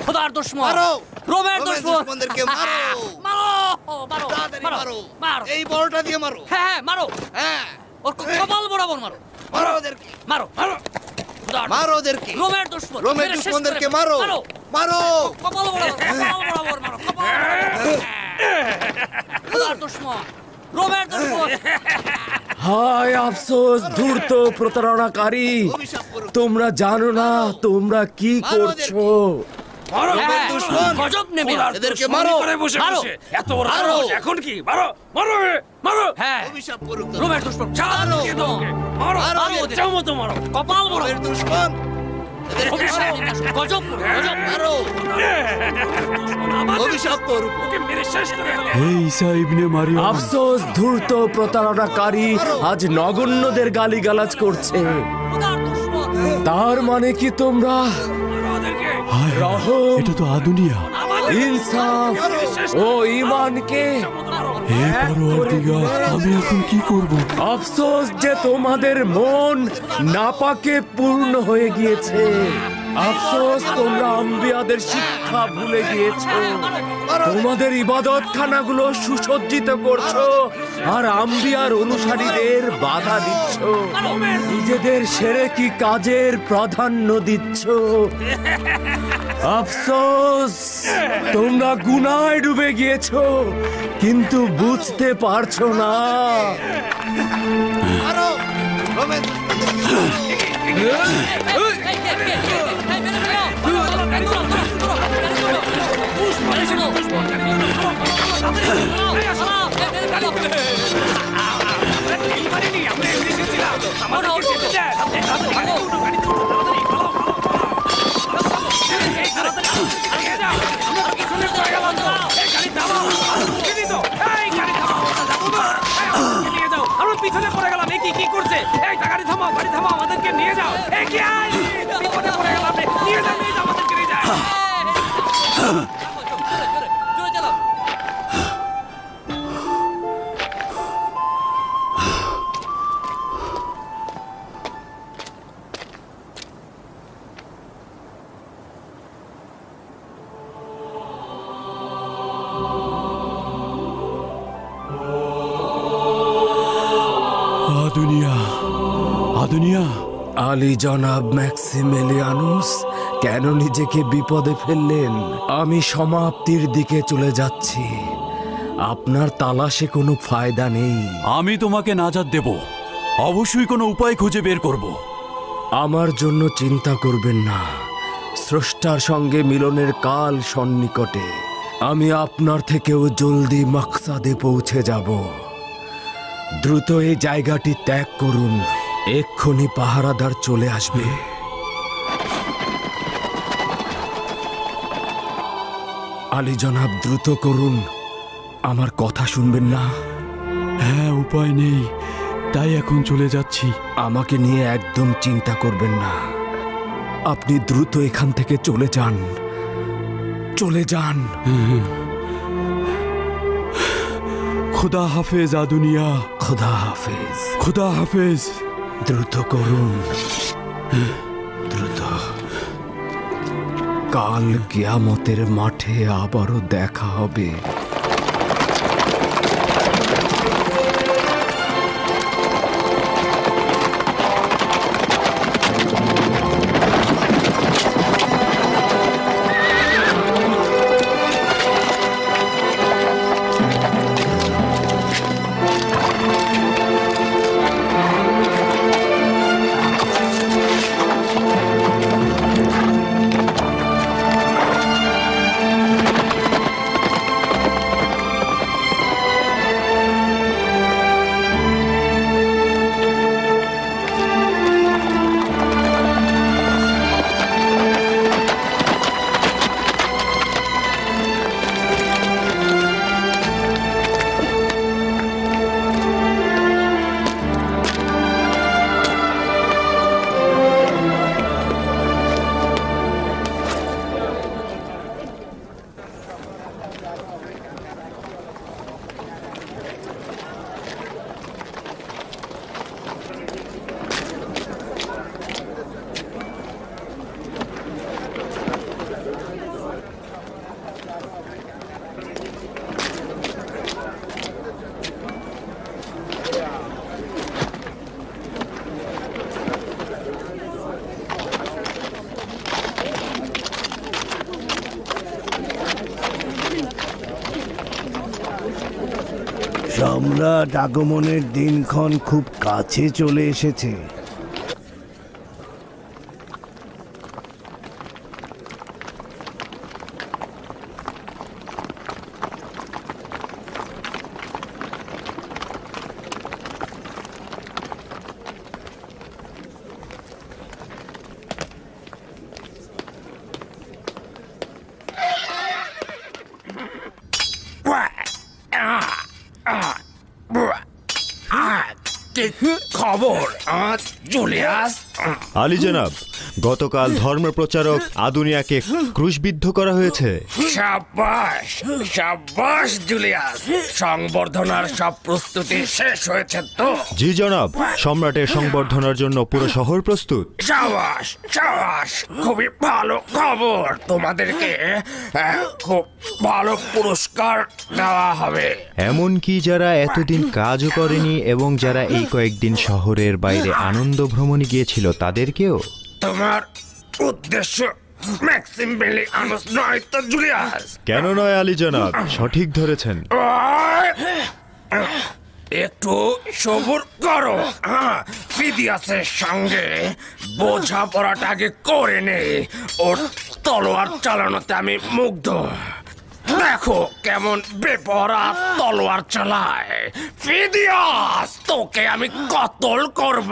খোদার দুশমন, রোমের দুশমনদেরকে মারো, মারো, এই বড়টা দিয়ে মারো। হ্যাঁ মারো, হ্যাঁ ওর কপাল বরাবর মারো, মারো ওদেরকে, মারো মারো ওদেরকে। রোমের দুশমনদেরকে মারো, মারো কপাল বরাবর মারো, খোদার দুশমন, রোমের দুশমন। হায় আফসোস, ধূর্ত প্রতারণাকারী! তোমরা জানো না তোমরা কি করছো। গজব নেবে, এদেরকে মারো, মারো। এত বড় সাহস, এখন কি? মারো মারো মারো। হ্যাঁ, অভিশাপ করুক রোমের দুশমন। মারো মারো, চাও মতো মারো, কপাল বড় রোমের দুশমন। এদেরকে মারো, গজব মারো, অভিশাপ করুক, ওকে মেরে শেষ করে ফেলো। হে ঈসা ইবনে মারিয়াম! আফসোস, ধূর্ত প্রতারণাকারী আজ নগণ্যদের গালিগালাজ করছে। তার মানে কি তোমরা রহম, এটা তো আদুনিয়া, ইনসাফ ও ঈমানকে হে পরওয়ারদিগার, আমি এখন কি করব? আফসোস যে তোমাদের মন নাপাকে পূর্ণ হয়ে গিয়েছে। আফসোস তোমরা আম্বিয়াদের শিক্ষা ভুলে গিয়েছো। তোমাদের ইবাদতখানাগুলো সুসজ্জিত করছো আর আম্বিয়ার অনুসারীদের বাধা দিচ্ছ। নিজেদের শিরকি কাজের প্রাধান্য দিচ্ছ। আফসোস তোমরা গুনায় ডুবে গিয়েছো, কিন্তু বুঝতে পারছো না। পিছনে পড়ে গেলাম, কি করছে? এই গাড়ি থামাও, গাড়ি থামাও, আমাদেরকে নিয়ে যাও। এই কি বিপদে পড়ে গেলাম, নিয়ে যাও, নিয়ে যাও, আমাদেরকে নিয়ে যাও। জোরে চালাও। আদুনিয়া, আদুনিয়া! আলী জনাব ম্যাক্সিমিলিয়ানুস কেন নিজেকে বিপদে ফেললেন? আমি সমাপ্তির দিকে চলে যাচ্ছি। আপনার তালাশে কোনো ফায়দা নেই। আমি তোমাকে নাজাত দেব, অবশ্যই কোনো উপায় খুঁজে বের করব। আমার জন্য চিন্তা করবেন না। স্রষ্টার সঙ্গে মিলনের কাল সন্নিকটে। আমি আপনার থেকেও জলদি মাকসাদে পৌঁছে যাব। দ্রুত এই জায়গাটি ত্যাগ করুন, এক্ষুনি পাহারাদার চলে আসবে। আলী জনাব, দ্রুত করুন। আমার কথা শুনবেন না? হ্যাঁ, উপায় নেই, তাই এখন চলে যাচ্ছি। আমাকে নিয়ে একদম চিন্তা করবেন না। আপনি দ্রুত এখান থেকে চলে যান, চলে যান। খুদা হাফেজ আদুনিয়া। খোদা হাফেজ। খুদা হাফেজ। দ্রুত করুন, দ্রুত। কাল কিয়ামতের মাঠে আবারও দেখা হবে। সম্রাট আগমনের দিনক্ষণ খুব কাছে চলে এসেছে। খবর জুলিয়াস? আলী জনাব, গতকাল ধর্মপ্রচারক আদুনিয়াকে ক্রুশবিদ্ধ করা হয়েছে। সাবাস সাবাস জুলিয়াস, সংবর্ধনার সব প্রস্তুতি শেষ হয়েছে তো? জি জনাব, সম্রাটের সংবর্ধনার জন্য পুরো শহর প্রস্তুত। সাবাস সাবাস, খুবই ভালো খবর। তোমাদেরকে খুব ভালো পুরস্কার দেওয়া হবে। এমনকি যারা এতদিন কাজও করেনি এবং যারা এই কয়েকদিন শহরের বাইরে আনন্দ ভ্রমণে গিয়েছিল তাদেরকেও। তোমার উদ্দেশ্য ম্যাক্সিমিলিয়ানুস নয় তো জুলিয়াস? কেন নয় আলী জনাব, সঠিক ধরেছেন। একটু সবুর করো। ফিদিয়াসের সঙ্গে বোঝাপড়াটা আগে করে নেই। ওর তলোয়ার চালানোতে আমি মুগ্ধ। দেখো কেমন বেপরা তলোয়ার চালায়। ফিদিয়াস, তোকে আমি কতল করব।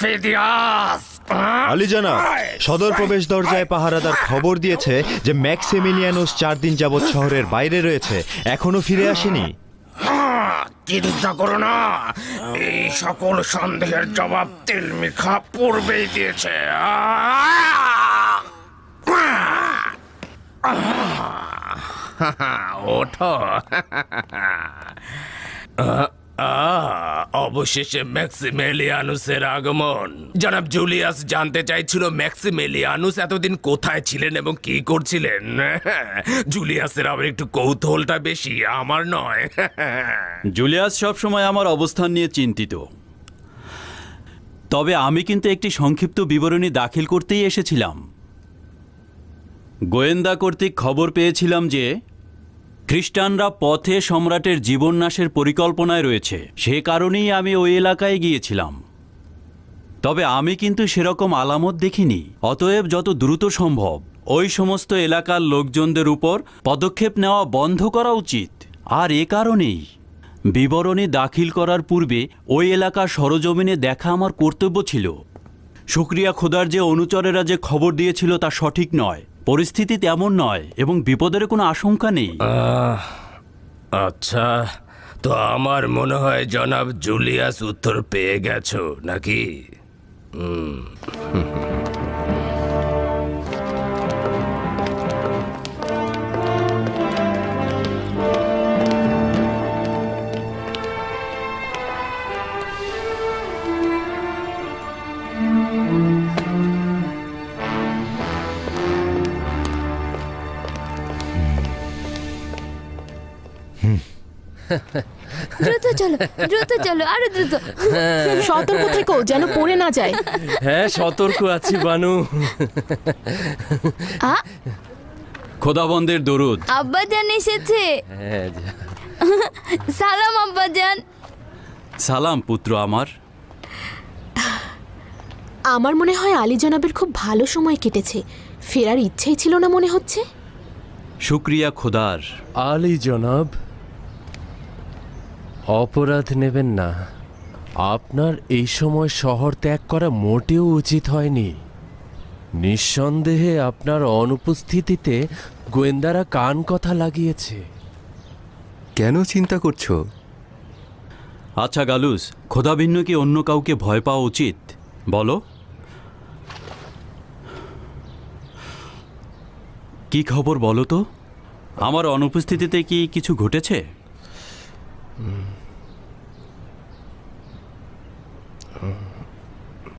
ফিদিয়াস। আলী জনাব, সদর প্রবেশ দরজায় পাহারাদার খবর দিয়েছে যে ম্যাক্সিমিলিয়ানুস 4 দিন যাবৎ শহরের বাইরে রয়েছে, এখনো ফিরে আসেনি। চিন্তা করো না, এই সকল সন্দেহের জবাব তিলমিখা পূর্বেই দিয়েছে। ওঠো। অবশেষে ম্যাক্সিমিলিয়ানুসের আগমন। জনাব জুলিয়াস জানতে চাইছিল ম্যাক্সিমিলিয়ানুস এতদিন কোথায় ছিলেন এবং কি করছিলেন। জুলিয়াসের আবার একটু কৌতূহলটা বেশি, আমার নয়। জুলিয়াস সবসময় আমার অবস্থান নিয়ে চিন্তিত। তবে আমি কিন্তু একটি সংক্ষিপ্ত বিবরণী দাখিল করতেই এসেছিলাম। গোয়েন্দা কর্তৃক খবর পেয়েছিলাম যে খ্রিস্টানরা পথে সম্রাটের জীবননাশের পরিকল্পনায় রয়েছে। সে কারণেই আমি ওই এলাকায় গিয়েছিলাম। তবে আমি কিন্তু সেরকম আলামত দেখিনি। অতএব যত দ্রুত সম্ভব ওই সমস্ত এলাকার লোকজনদের উপর পদক্ষেপ নেওয়া বন্ধ করা উচিত। আর এ কারণেই বিবরণী দাখিল করার পূর্বে ওই এলাকার সরজমিনে দেখা আমার কর্তব্য ছিল। শুকরিয়া খোদার যে অনুচরেরা যে খবর দিয়েছিল তা সঠিক নয়। পরিস্থিতি তেমন নয় এবং বিপদের কোনো আশঙ্কা নেই। আচ্ছা, তো আমার মনে হয় জনাব জুলিয়াস উত্তর পেয়ে গেছো নাকি? দ্রুত চলো আরো দ্রুত। সতর্ক থেকো যেন পড়ে না যায়। হ্যাঁ সতর্ক আছি বানু। খোদাবন্দের দরুদ। আব্বাজান এসেছে। সালাম আব্বাজান। সালাম পুত্র আমার। আমার মনে হয় আলী জনাবের খুব ভালো সময় কেটেছে, ফেরার ইচ্ছেই ছিল না মনে হচ্ছে। শুক্রিয়া খোদার। আলী জনাব, অপরাধ নেবেন না, আপনার এই সময় শহর ত্যাগ করা মোটেও উচিত হয়নি। নিঃসন্দেহে আপনার অনুপস্থিতিতে গোয়েন্দারা কান কথা লাগিয়েছে। কেন চিন্তা করছো? আচ্ছা গালুস, খোদা ভিন্ন কি অন্য কাউকে ভয় পাওয়া উচিত বলো? কি খবর বলো তো? আমার অনুপস্থিতিতে কি কিছু ঘটেছে?